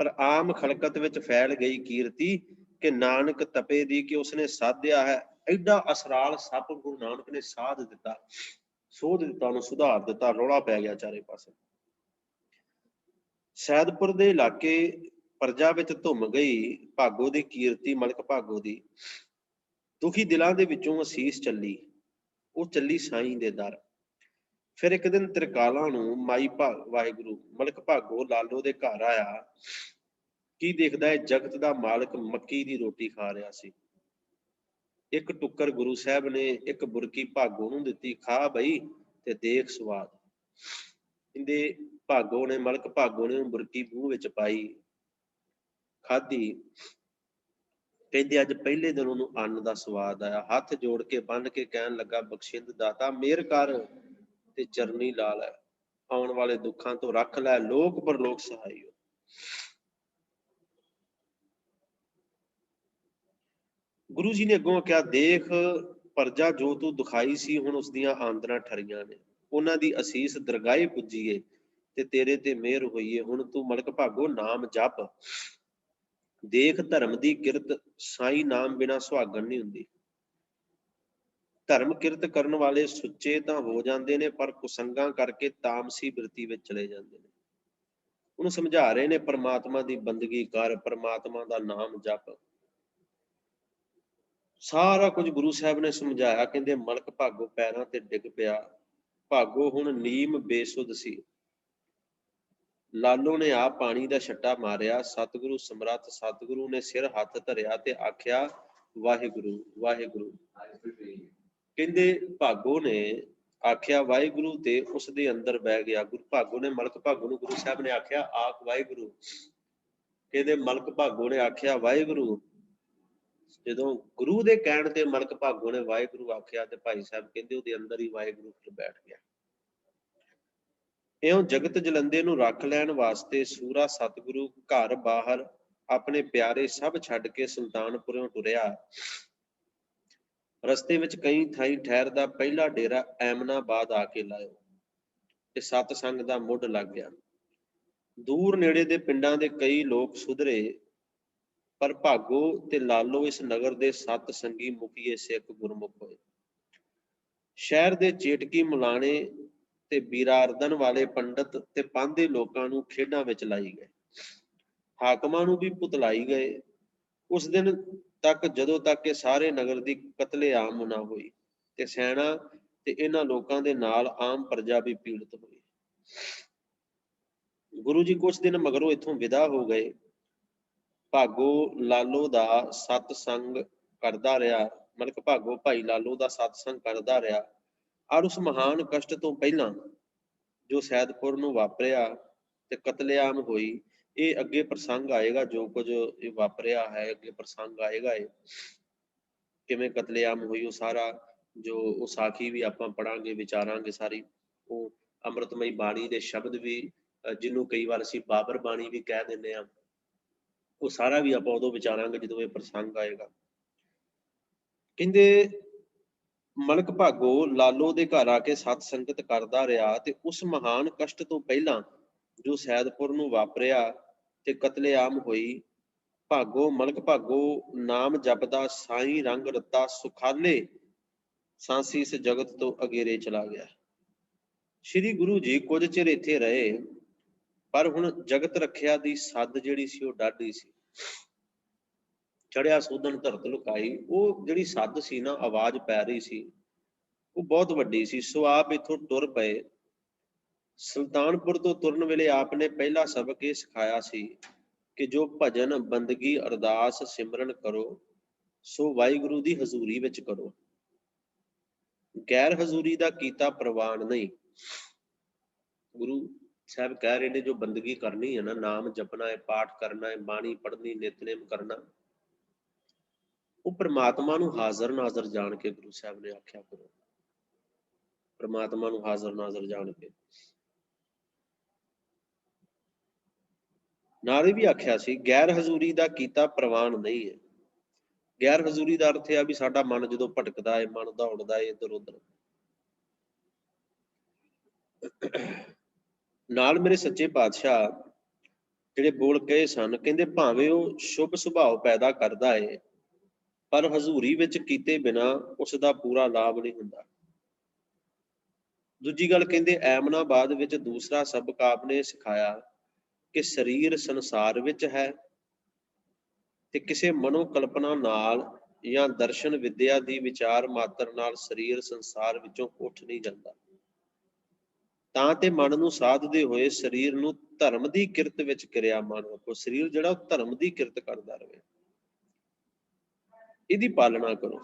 ਪਰ ਆਮ ਖਲਕਤ ਵਿੱਚ ਫੈਲ ਗਈ ਕੀਰਤੀ ਕਿ ਨਾਨਕ ਤਪੇ ਦੀ, ਕਿ ਉਸਨੇ ਸਾਧਿਆ ਹੈ। ਐਡਾ ਅਸਰਾਲ ਸੱਪ ਗੁਰੂ ਨਾਨਕ ਨੇ ਸਾਧ ਦਿੱਤਾ, ਸੋਧ ਦਿੱਤਾ, ਉਹਨੂੰ ਸੁਧਾਰ ਦਿੱਤਾ। ਰੌਲਾ ਪੈ ਗਿਆ ਚਾਰੇ ਪਾਸੇ। ਸੈਦਪੁਰ ਦੇ ਇਲਾਕੇ ਪ੍ਰਜਾ ਵਿੱਚ ਧੁੰਮ ਗਈ ਭਾਗੋ ਦੀ ਕੀਰਤੀ, ਮਲਕ ਭਾਗੋ ਦੀ। ਦੁਖੀ ਦਿਲਾਂ ਦੇ ਵਿੱਚੋਂ ਅਸੀਸ ਚੱਲੀ, ਉਹ ਚੱਲੀ ਸਾਈਂ ਦੇ ਦਰ। ਫਿਰ ਇੱਕ ਦਿਨ ਤ੍ਰਿਕਾਲਾਂ ਨੂੰ ਮਾਈ ਵਾਹਿਗੁਰੂ ਮਲਕ ਭਾਗੋ ਲਾਲੋ ਦੇ ਘਰ ਆਇਆ। ਕੀ ਦੇਖਦਾ ਹੈ, ਜਗਤ ਦਾ ਮਾਲਕ ਮੱਕੀ ਦੀ ਰੋਟੀ ਖਾ ਰਿਹਾ ਸੀ। ਇੱਕ ਟੁੱਕਰ ਗੁਰੂ ਸਾਹਿਬ ਨੇ ਇੱਕ ਬੁਰਕੀ ਭਾਗੋ ਨੂੰ ਦਿੱਤੀ, ਖਾ ਬਈ ਤੇ ਦੇਖ ਸਵਾਦ। ਕਹਿੰਦੇ ਭਾਗੋ ਨੇ, ਮਲਕ ਭਾਗੋ ਨੇ ਬੁਰਕੀ ਮੂੰਹ ਵਿੱਚ ਪਾਈ, ਖਾਧੀ। ਕਹਿੰਦੇ ਅੱਜ ਪਹਿਲੇ ਦਿਨ ਉਹਨੂੰ ਅੰਨ ਦਾ ਸਵਾਦ ਆਇਆ। ਹੱਥ ਜੋੜ ਕੇ ਬੰਨ ਕੇ ਕਹਿਣ ਲੱਗਾ, ਬਖਸ਼ਿੰਦ ਦਾਤਾ ਮਿਹਰ ਕਰ ਤੇ ਚਰਨੀ ਲਾ ਲੈ, ਆਉਣ ਵਾਲੇ ਦੁੱਖਾਂ ਤੋਂ ਰੱਖ ਲੈ, ਲੋਕ ਪਰਲੋਕ ਸਹਾਈ ਹੋ। ਗੁਰੂ ਜੀ ਨੇ ਅੱਗੋਂ ਕਿਹਾ, ਦੇਖ ਪਰਜਾ ਜੋ ਤੂੰ ਦਿਖਾਈ ਸੀ, ਹੁਣ ਉਸਦੀਆਂ ਆਮਦਨਾਂ ਠਰੀਆਂ ਨੇ। ਉਹਨਾਂ ਦੀ ਅਸੀਸ ਦਰਗਾਹੇ ਪੁੱਜੀਏ ਤੇ ਤੇਰੇ ਤੇ ਮਿਹਰ ਹੋਈਏ। ਹੁਣ ਤੂੰ ਮਲਕ ਭਾਗੋ ਨਾਮ ਜਪ, ਦੇਖ ਧਰਮ ਦੀ ਕਿਰਤ, ਸਾਈ ਨਾਮ ਬਿਨਾਂ ਸੁਹਾਗਣ ਨਹੀਂ ਹੁੰਦੀ। ਧਰਮ ਕਿਰਤ ਕਰਨ ਵਾਲੇ ਸੁੱਚੇ ਤਾਂ ਹੋ ਜਾਂਦੇ ਨੇ, ਪਰ ਕੁਸੰਗਾਂ ਕਰਕੇ ਤਾਮਸੀ ਬਿਰਤੀ ਵਿੱਚ ਚਲੇ ਜਾਂਦੇ ਨੇ। ਉਹਨੂੰ ਸਮਝਾ ਰਹੇ ਨੇ, ਪਰਮਾਤਮਾ ਦੀ ਬੰਦਗੀ ਕਰ, ਪਰਮਾਤਮਾ ਦਾ ਨਾਮ ਜਪ। ਸਾਰਾ ਕੁਝ ਗੁਰੂ ਸਾਹਿਬ ਨੇ ਸਮਝਾਇਆ। ਕਹਿੰਦੇ ਮਲਕ ਭਾਗੋ ਪੈਰਾਂ ਤੇ ਡਿੱਗ ਪਿਆ। ਭਾਗੋ ਹੁਣ ਨੀਮ ਬੇਸੁੱਧ ਸੀ। ਲਾਲੋ ਨੇ ਆਪ ਪਾਣੀ ਦਾ ਛੱਟਾ ਮਾਰਿਆ। ਸਤਿਗੁਰੂ ਸਮਰੱਥ ਸਤਿਗੁਰੂ ਨੇ ਸਿਰ ਹੱਥ ਧਰਿਆ ਤੇ ਆਖਿਆ, ਵਾਹਿਗੁਰੂ ਵਾਹਿਗੁਰੂ। ਕਹਿੰਦੇ ਭਾਗੋ ਨੇ ਆਖਿਆ ਵਾਹਿਗੁਰੂ ਤੇ ਉਸ ਦੇ ਅੰਦਰ ਬਹਿ ਗਿਆ। ਗੁਰੂ ਭਾਗੋ ਨੇ, ਮਲਕ ਭਾਗੋ ਨੂੰ ਗੁਰੂ ਸਾਹਿਬ ਨੇ ਆਖਿਆ, ਆਖ ਵਾਹਿਗੁਰੂ। ਕਹਿੰਦੇ ਮਲਕ ਭਾਗੋ ਨੇ ਆਖਿਆ ਵਾਹਿਗੁਰੂ। ਜਦੋਂ ਗੁਰੂ ਦੇ ਕਹਿਣ ਤੇ ਮਲਕ ਭਾਗੋ ਨੇ ਵਾਹਿਗੁਰੂ ਆਖਿਆ ਤੇ ਭਾਈ ਸਾਹਿਬ ਕਹਿੰਦੇ ਉਹਦੇ ਅੰਦਰ ਹੀ ਵਾਹਿਗੁਰੂ ਫਿਰ ਬੈਠ ਗਿਆ। ਇਉਂ ਜਗਤ ਜਲੰਦੇ ਨੂੰ ਰੱਖ ਲੈਣ ਵਾਸਤੇ ਸੂਰਾ ਸਤਿਗੁਰੂ ਘਰ ਬਾਹਰ ਆਪਣੇ ਪਿਆਰੇ ਸਭ ਛੱਡ ਕੇ ਸੁਲਤਾਨਪੁਰੋਂ ਤੁਰਿਆ। ਰਸਤੇ ਵਿੱਚ ਕਈ ਥਾਈਂ ਠਹਿਰਦਾ। ਪਹਿਲਾ ਡੇਰਾ ਐਮਨਾਬਾਦ ਆ ਕੇ ਲਾਇਓ ਤੇ ਸਤਸੰਗ ਦਾ ਮੁੱਢ ਲੱਗ ਗਿਆ। ਦੂਰ ਨੇੜੇ ਦੇ ਪਿੰਡਾਂ ਦੇ ਕਈ ਲੋਕ ਸੁਧਰੇ, ਪਰ ਭਾਗੋ ਤੇ ਲਾਲੋ ਇਸ ਨਗਰ ਦੇ ਸਤ ਸੰਗੀ ਮੁਖੀਏ ਸਿੱਖ ਗੁਰਮੁਖ ਹੋਏ। ਸ਼ਹਿਰ ਦੇ ਚੇਟਕੀ ਮੁਲਾਣੇ ਤੇ ਬੀਰਾਰਦਨ ਵਾਲੇ ਪੰਡਤ ਤੇ ਪਾਂਧੇ ਲੋਕਾਂ ਨੂੰ ਖੇਡਾਂ ਵਿੱਚ ਲਾਈ ਗਏ। ਹਾਕਮਾਂ ਨੂੰ ਵੀ ਪੁਤਲਾਈ ਗਏ। ਉਸ ਦਿਨ ਤੱਕ ਜਦੋਂ ਤੱਕ ਕਿ ਸਾਰੇ ਨਗਰ ਦੀ ਕਤਲੇਆਮ ਨਾ ਹੋਈ ਤੇ ਸੈਨਾ ਤੇ ਇਹਨਾਂ ਲੋਕਾਂ ਦੇ ਨਾਲ ਆਮ ਪ੍ਰਜਾ ਵੀ ਪੀੜਤ ਹੋਈ। ਗੁਰੂ ਜੀ ਕੁਝ ਦਿਨ ਮਗਰੋਂ ਇੱਥੋਂ ਵਿਦਾ ਹੋ ਗਏ। ਭਾਗੋ ਲਾਲੋ ਦਾ ਸਤਸੰਗ ਕਰਦਾ ਰਿਹਾ। ਮਲਕ ਭਾਗੋ ਭਾਈ ਲਾਲੋ ਦਾ ਸਤਸੰਗ ਕਰਦਾ ਰਿਹਾ। ਔਰ ਉਸ ਮਹਾਨ ਕਸ਼ਟ ਤੋਂ ਪਹਿਲਾਂ ਜੋ ਸੈਦਪੁਰ ਨੂੰ ਵਾਪਰਿਆ ਤੇ ਕਤਲੇਆਮ ਹੋਈ, ਇਹ ਅੱਗੇ ਪ੍ਰਸੰਗ ਆਏਗਾ। ਜੋ ਕੁਝ ਇਹ ਵਾਪਰਿਆ ਹੈ ਅੱਗੇ ਪ੍ਰਸੰਗ ਆਏਗਾ। ਇਹ ਕਿਵੇਂ ਕਤਲੇਆਮ ਹੋਈ, ਉਹ ਸਾਰਾ ਜੋ ਉਹ ਸਾਖੀ ਵੀ ਆਪਾਂ ਪੜਾਂਗੇ, ਵਿਚਾਰਾਂਗੇ ਸਾਰੀ। ਉਹ ਅੰਮ੍ਰਿਤਮਈ ਬਾਣੀ ਦੇ ਸ਼ਬਦ ਵੀ, ਜਿਹਨੂੰ ਕਈ ਵਾਰ ਅਸੀਂ ਬਾਬਰ ਬਾਣੀ ਵੀ ਕਹਿ ਦਿੰਦੇ ਹਾਂ, ਉਹ ਸਾਰਾ ਵੀ ਆਪਾਂ ਉਦੋਂ ਵਿਚਾਰਾਂਗੇ ਜਦੋਂ ਇਹ ਪ੍ਰਸੰਗ ਆਏਗਾ। ਕਹਿੰਦੇ ਮਲਕ ਭਾਗੋ ਲਾਲੋ ਦੇ ਘਰ ਆ ਕੇ ਸਤ ਸੰਗਤ ਕਰਦਾ ਰਿਹਾ ਤੇ ਉਸ ਮਹਾਨ ਕਸ਼ਟ ਤੋਂ ਪਹਿਲਾਂ ਜੋ ਸੈਦਪੁਰ ਨੂੰ ਵਾਪਰਿਆ ਤੇ ਕਤਲੇਆਮ ਹੋਈ, ਭਾਗੋ ਮਲਕ ਭਾਗੋ ਨਾਮ ਜਪਦਾ ਸਾਈਂ ਰੰਗ ਰੱਤਾ ਸੁਖਾਲੇ ਸਾਂਸੀ ਇਸ ਜਗਤ ਤੋਂ ਅਗੇਰੇ ਚਲਾ ਗਿਆ। ਸ਼੍ਰੀ ਗੁਰੂ ਜੀ ਕੁਝ ਚਿਰ ਇੱਥੇ ਰਹੇ, ਪਰ ਹੁਣ ਜਗਤ ਰੱਖਿਆ ਦੀ ਸੱਦ ਜਿਹੜੀ ਸੀ ਉਹ ਡਾਢੀ ਸੀ। ਚੜਿਆ ਸੋਧਣ ਧਰਤ ਲੁਕਾਈ, ਉਹ ਜਿਹੜੀ ਸੱਦ ਸੀ ਨਾ, ਆਵਾਜ਼ ਪੈ ਰਹੀ ਸੀ, ਉਹ ਬਹੁਤ ਵੱਡੀ ਸੀ। ਸੋ ਆਪ ਇੱਥੋਂ ਟੁਰ ਪਏ। ਸੁਲਤਾਨਪੁਰ ਤੋਂ ਤੁਰਨ ਵੇਲੇ ਆਪ ਨੇ ਪਹਿਲਾ ਸਬਕ ਇਹ ਸਿਖਾਇਆ ਸੀ ਕਿ ਜੋ ਭਜਨ ਬੰਦਗੀ ਅਰਦਾਸ ਸਿਮਰਨ ਕਰੋ ਸੋ ਵਾਹਿਗੁਰੂ ਦੀ ਹਜ਼ੂਰੀ ਵਿੱਚ ਕਰੋ। ਗੈਰ ਹਜ਼ੂਰੀ ਦਾ ਕੀਤਾ ਪ੍ਰਵਾਨ ਨਹੀਂ। ਗੁਰੂ ਸਾਹਿਬ ਕਹਿ ਰਹੇ ਨੇ ਜੋ ਬੰਦਗੀ ਕਰਨੀ ਹੈ ਨਾ, ਨਾਮ ਜਪਣਾ ਹੈ, ਪਾਠ ਕਰਨਾ ਹੈ, ਬਾਣੀ ਪੜ੍ਹਨੀ, ਨਿਤਨੇਮ ਕਰਨਾ, ਉਹ ਪ੍ਰਮਾਤਮਾ ਨੂੰ ਹਾਜ਼ਰ ਨਾਜ਼ਰ ਜਾਣ ਕੇ ਗੁਰੂ ਸਾਹਿਬ ਨੇ ਆਖਿਆ ਕਰੋ। ਪ੍ਰਮਾਤਮਾ ਨੂੰ ਹਾਜ਼ਰ ਨਾਜ਼ਰ ਜਾਣ ਕੇ। ਨਾਲ ਇਹ ਵੀ ਆਖਿਆ ਸੀ ਗੈਰ ਹਜ਼ੂਰੀ ਦਾ ਕੀਤਾ ਪ੍ਰਵਾਨ ਨਹੀਂ ਹੈ। ਗੈਰ ਹਜ਼ੂਰੀ ਦਾ ਅਰਥ ਇਹ ਆ ਵੀ ਸਾਡਾ ਮਨ ਜਦੋਂ ਭਟਕਦਾ ਹੈ, ਮਨ ਦੌੜਦਾ ਹੈ ਇੱਧਰ ਉੱਧਰ, ਨਾਲ ਮੇਰੇ ਸੱਚੇ ਪਾਤਸ਼ਾਹ ਜਿਹੜੇ ਬੋਲ ਕਹੇ ਸਨ, ਕਹਿੰਦੇ ਭਾਵੇਂ ਉਹ ਸ਼ੁਭ ਸੁਭਾਅ ਪੈਦਾ ਕਰਦਾ ਹੈ, ਪਰ ਹਜ਼ੂਰੀ ਵਿੱਚ ਕੀਤੇ ਬਿਨਾ ਉਸ ਦਾ ਪੂਰਾ ਲਾਭ ਨਹੀਂ ਹੁੰਦਾ। ਦੂਜੀ ਗੱਲ ਕਹਿੰਦੇ ਐਮਨਾਬਾਦ ਵਿੱਚ ਦੂਸਰਾ ਸਬਕ ਆਪ ਨੇ ਸਿਖਾਇਆ ਕਿ ਸਰੀਰ ਸੰਸਾਰ ਵਿੱਚ ਹੈ ਤੇ ਕਿਸੇ ਮਨੋ ਕਲਪਨਾ ਨਾਲ ਜਾਂ ਦਰਸ਼ਨ ਵਿਦਿਆ ਦੀ ਵਿਚਾਰ ਮਾਤਰ ਨਾਲ ਸਰੀਰ ਸੰਸਾਰ ਵਿੱਚੋਂ ਉੱਠ ਨਹੀਂ ਜਾਂਦਾ। ਤਾਂ ਤੇ ਮਨ ਨੂੰ ਸਾਧਦੇ ਹੋਏ ਸਰੀਰ ਨੂੰ ਧਰਮ ਦੀ ਕਿਰਤ ਵਿੱਚ ਕਿਰਿਆਮਾਨ ਰੱਖੋ। ਸਰੀਰ ਜਿਹੜਾ ਉਹ ਧਰਮ ਦੀ ਕਿਰਤ ਕਰਦਾ ਰਹੇ, ਇਹਦੀ ਪਾਲਣਾ ਕਰੋ।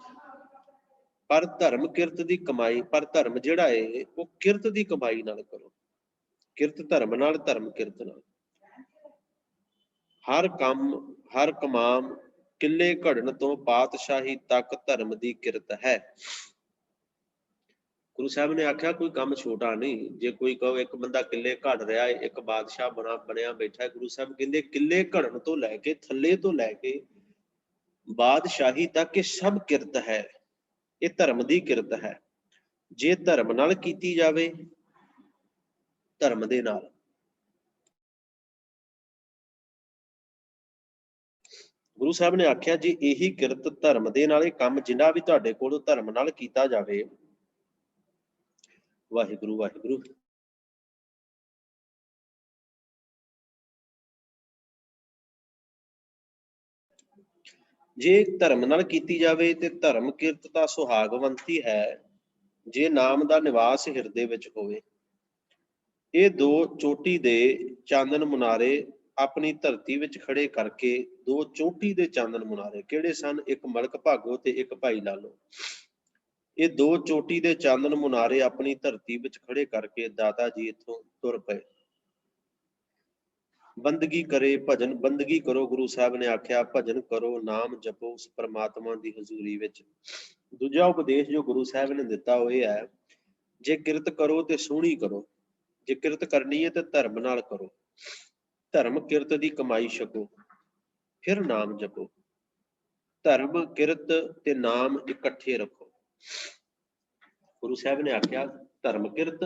ਪਰ ਧਰਮ ਕਿਰਤ ਦੀ ਕਮਾਈ, ਪਰ ਧਰਮ ਜਿਹੜਾ ਹੈ ਉਹ ਕਿਰਤ ਦੀ ਕਮਾਈ ਨਾਲ ਕਰੋ। ਕਿਰਤ ਧਰਮ ਨਾਲ, ਧਰਮ ਕਿਰਤ ਨਾਲ। ਹਰ ਕੰਮ, ਹਰ ਕਮਾਮ ਕਿੱਲੇ ਘੜਨ ਤੋਂ ਪਾਤਸ਼ਾਹੀ ਤੱਕ ਧਰਮ ਦੀ ਕਿਰਤ ਹੈ। ਗੁਰੂ ਸਾਹਿਬ ਨੇ ਆਖਿਆ ਕੋਈ ਕੰਮ ਛੋਟਾ ਨਹੀਂ। ਜੇ ਕੋਈ ਕਹੋ ਇੱਕ ਬੰਦਾ ਕਿੱਲੇ ਘੜ ਰਿਹਾ ਹੈ, ਇੱਕ ਬਾਦਸ਼ਾਹ ਬਣਿਆ ਬੈਠਾ ਹੈ, ਗੁਰੂ ਸਾਹਿਬ ਕਹਿੰਦੇ ਕਿੱਲੇ ਘੜਨ ਤੋਂ ਲੈ ਕੇ, ਥੱਲੇ ਤੋਂ ਲੈ ਕੇ ਬਾਦਸ਼ਾਹੀ ਤੱਕ ਇਹ ਸਭ ਕਿਰਤ ਹੈ। ਇਹ ਧਰਮ ਦੀ ਕਿਰਤ ਹੈ। ਜੇ ਧਰਮ ਨਾਲ ਕੀਤੀ ਜਾਵੇ, ਧਰਮ ਦੇ ਨਾਲ, ਗੁਰੂ ਸਾਹਿਬ ਨੇ ਆਖਿਆ ਜੀ ਇਹੀ ਕਿਰਤ ਧਰਮ ਦੇ ਨਾਲ, ਇਹ ਕੰਮ ਜਿੰਨਾ ਵੀ ਤੁਹਾਡੇ ਕੋਲ ਧਰਮ ਨਾਲ ਕੀਤਾ ਜਾਵੇ, ਵਾਹਿਗੁਰੂ ਵਾਹਿਗੁਰੂ, ਜੇ ਧਰਮ ਨਾਲ ਕੀਤੀ ਜਾਵੇ ਤੇ ਧਰਮ ਕਿਰਤ ਤਾਂ ਸੁਹਾਗਵੰਤੀ ਹੈ, ਜੇ ਨਾਮ ਦਾ ਨਿਵਾਸ ਹਿਰਦੇ ਵਿੱਚ ਹੋਵੇ। ਇਹ ਦੋ ਚੋਟੀ ਦੇ ਚਾਨਣ ਮੁਨਾਰੇ ਆਪਣੀ ਧਰਤੀ ਵਿੱਚ ਖੜੇ ਕਰਕੇ, ਦੋ ਚੋਟੀ ਦੇ ਚਾਨਣ ਮੁਨਾਰੇ ਕਿਹੜੇ ਸਨ? ਇੱਕ ਮਲਕ ਭਾਗੋ ਤੇ ਇੱਕ ਭਾਈ ਲਾਲੋ। ਇਹ ਦੋ ਚੋਟੀ ਦੇ ਚਾਨਣ ਮੁਨਾਰੇ ਆਪਣੀ ਧਰਤੀ ਵਿੱਚ ਖੜੇ ਕਰਕੇ ਦਾਤਾ ਜੀ ਇੱਥੋਂ ਤੁਰ ਪਏ। ਬੰਦਗੀ ਕਰੇ, ਭਜਨ ਬੰਦਗੀ ਕਰੋ। ਗੁਰੂ ਸਾਹਿਬ ਨੇ ਆਖਿਆ ਭਜਨ ਕਰੋ, ਨਾਮ ਜਪੋ ਉਸ ਪਰਮਾਤਮਾ ਦੀ ਹਜ਼ੂਰੀ ਵਿੱਚ। ਦੂਜਾ ਉਪਦੇਸ਼ ਜੋ ਗੁਰੂ ਸਾਹਿਬ ਨੇ ਦਿੱਤਾ ਉਹ ਇਹ ਹੈ, ਜੇ ਕਿਰਤ ਕਰੋ ਤੇ ਸੋਹਣੀ ਕਰੋ। ਜੇ ਕਿਰਤ ਕਰਨੀ ਹੈ ਤੇ ਧਰਮ ਨਾਲ ਕਰੋ। ਧਰਮ ਕਿਰਤ ਦੀ ਕਮਾਈ ਛਕੋ, ਫਿਰ ਨਾਮ ਜਪੋ। ਧਰਮ ਕਿਰਤ ਤੇ ਨਾਮ ਇਕੱਠੇ ਰੱਖੋ। ਗੁਰੂ ਸਾਹਿਬ ਨੇ ਆਖਿਆ ਧਰਮ ਕਿਰਤ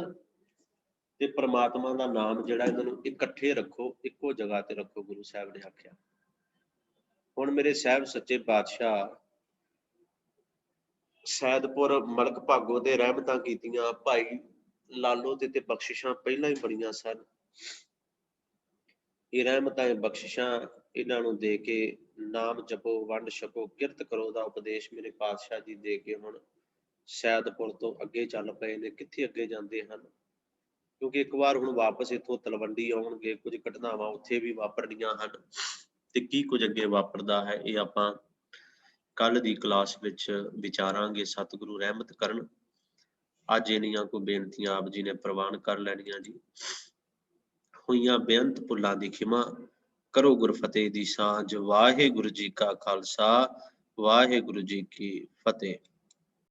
ਤੇ ਪ੍ਰਮਾਤਮਾ ਦਾ ਨਾਮ ਜਿਹੜਾ ਇਹਨਾਂ ਨੂੰ ਇਕੱਠੇ ਰੱਖੋ, ਇੱਕੋ ਜਗ੍ਹਾ ਤੇ ਰੱਖੋ, ਗੁਰੂ ਸਾਹਿਬ ਨੇ ਆਖਿਆ। ਹੁਣ ਮੇਰੇ ਸਾਹਿਬ ਸੱਚੇ ਪਾਤਸ਼ਾਹ ਸੈਦਪੁਰ ਮਲਕ ਭਾਗੋ ਤੇ ਰਹਿਮਤਾਂ ਕੀਤੀਆਂ, ਭਾਈ ਲਾਲੋ ਤੇ ਬਖਸ਼ਿਸ਼ਾਂ ਪਹਿਲਾਂ ਹੀ ਬੜੀਆਂ ਸਨ। ਇਹ ਰਹਿਮਤਾਂ ਬਖਸ਼ਿਸ਼ਾਂ ਇਹਨਾਂ ਨੂੰ ਦੇ ਕੇ ਨਾਮ ਜਪੋ, ਵੰਡ ਛਕੋ, ਕਿਰਤ ਕਰੋ ਦਾ ਉਪਦੇਸ਼ ਮੇਰੇ ਪਾਤਸ਼ਾਹ ਜੀ ਦੇ ਕੇ ਹੁਣ ਸੈਦਪੁਰ ਤੋਂ ਅੱਗੇ ਚੱਲ ਪਏ ਨੇ। ਕਿੱਥੇ ਅੱਗੇ ਜਾਂਦੇ ਹਨ? ਕਿਉਂਕਿ ਇੱਕ ਵਾਰ ਹੁਣ ਵਾਪਸ ਇੱਥੋਂ ਤਲਵੰਡੀ ਆਉਣਗੇ, ਕੁਝ ਘਟਨਾਵਾਂ ਉੱਥੇ ਵੀ ਵਾਪਰਨੀਆਂ ਹਨ ਤੇ ਕੀ ਕੁਝ ਅੱਗੇ ਵਾਪਰਦਾ ਹੈ ਇਹ ਆਪਾਂ ਕੱਲ ਦੀ ਕਲਾਸ ਵਿੱਚ ਵਿਚਾਰਾਂਗੇ। ਸਤਿਗੁਰੂ ਰਹਿਮਤ ਕਰਨ। ਅੱਜ ਇੰਨੀਆਂ ਕੋ ਬੇਨਤੀਆਂ ਆਪ ਜੀ ਨੇ ਪ੍ਰਵਾਨ ਕਰ ਲੈਣੀਆਂ ਜੀ। ਹੋਈਆਂ ਬੇਅੰਤ ਭੁੱਲਾਂ ਦੀ ਖਿਮਾ ਕਰੋ, ਗੁਰਫਤਿਹ ਦੀ ਸਾਂਝ। ਵਾਹਿਗੁਰੂ ਜੀ ਕਾ ਖਾਲਸਾ, ਵਾਹਿਗੁਰੂ ਜੀ ਕੀ ਫਤਿਹ।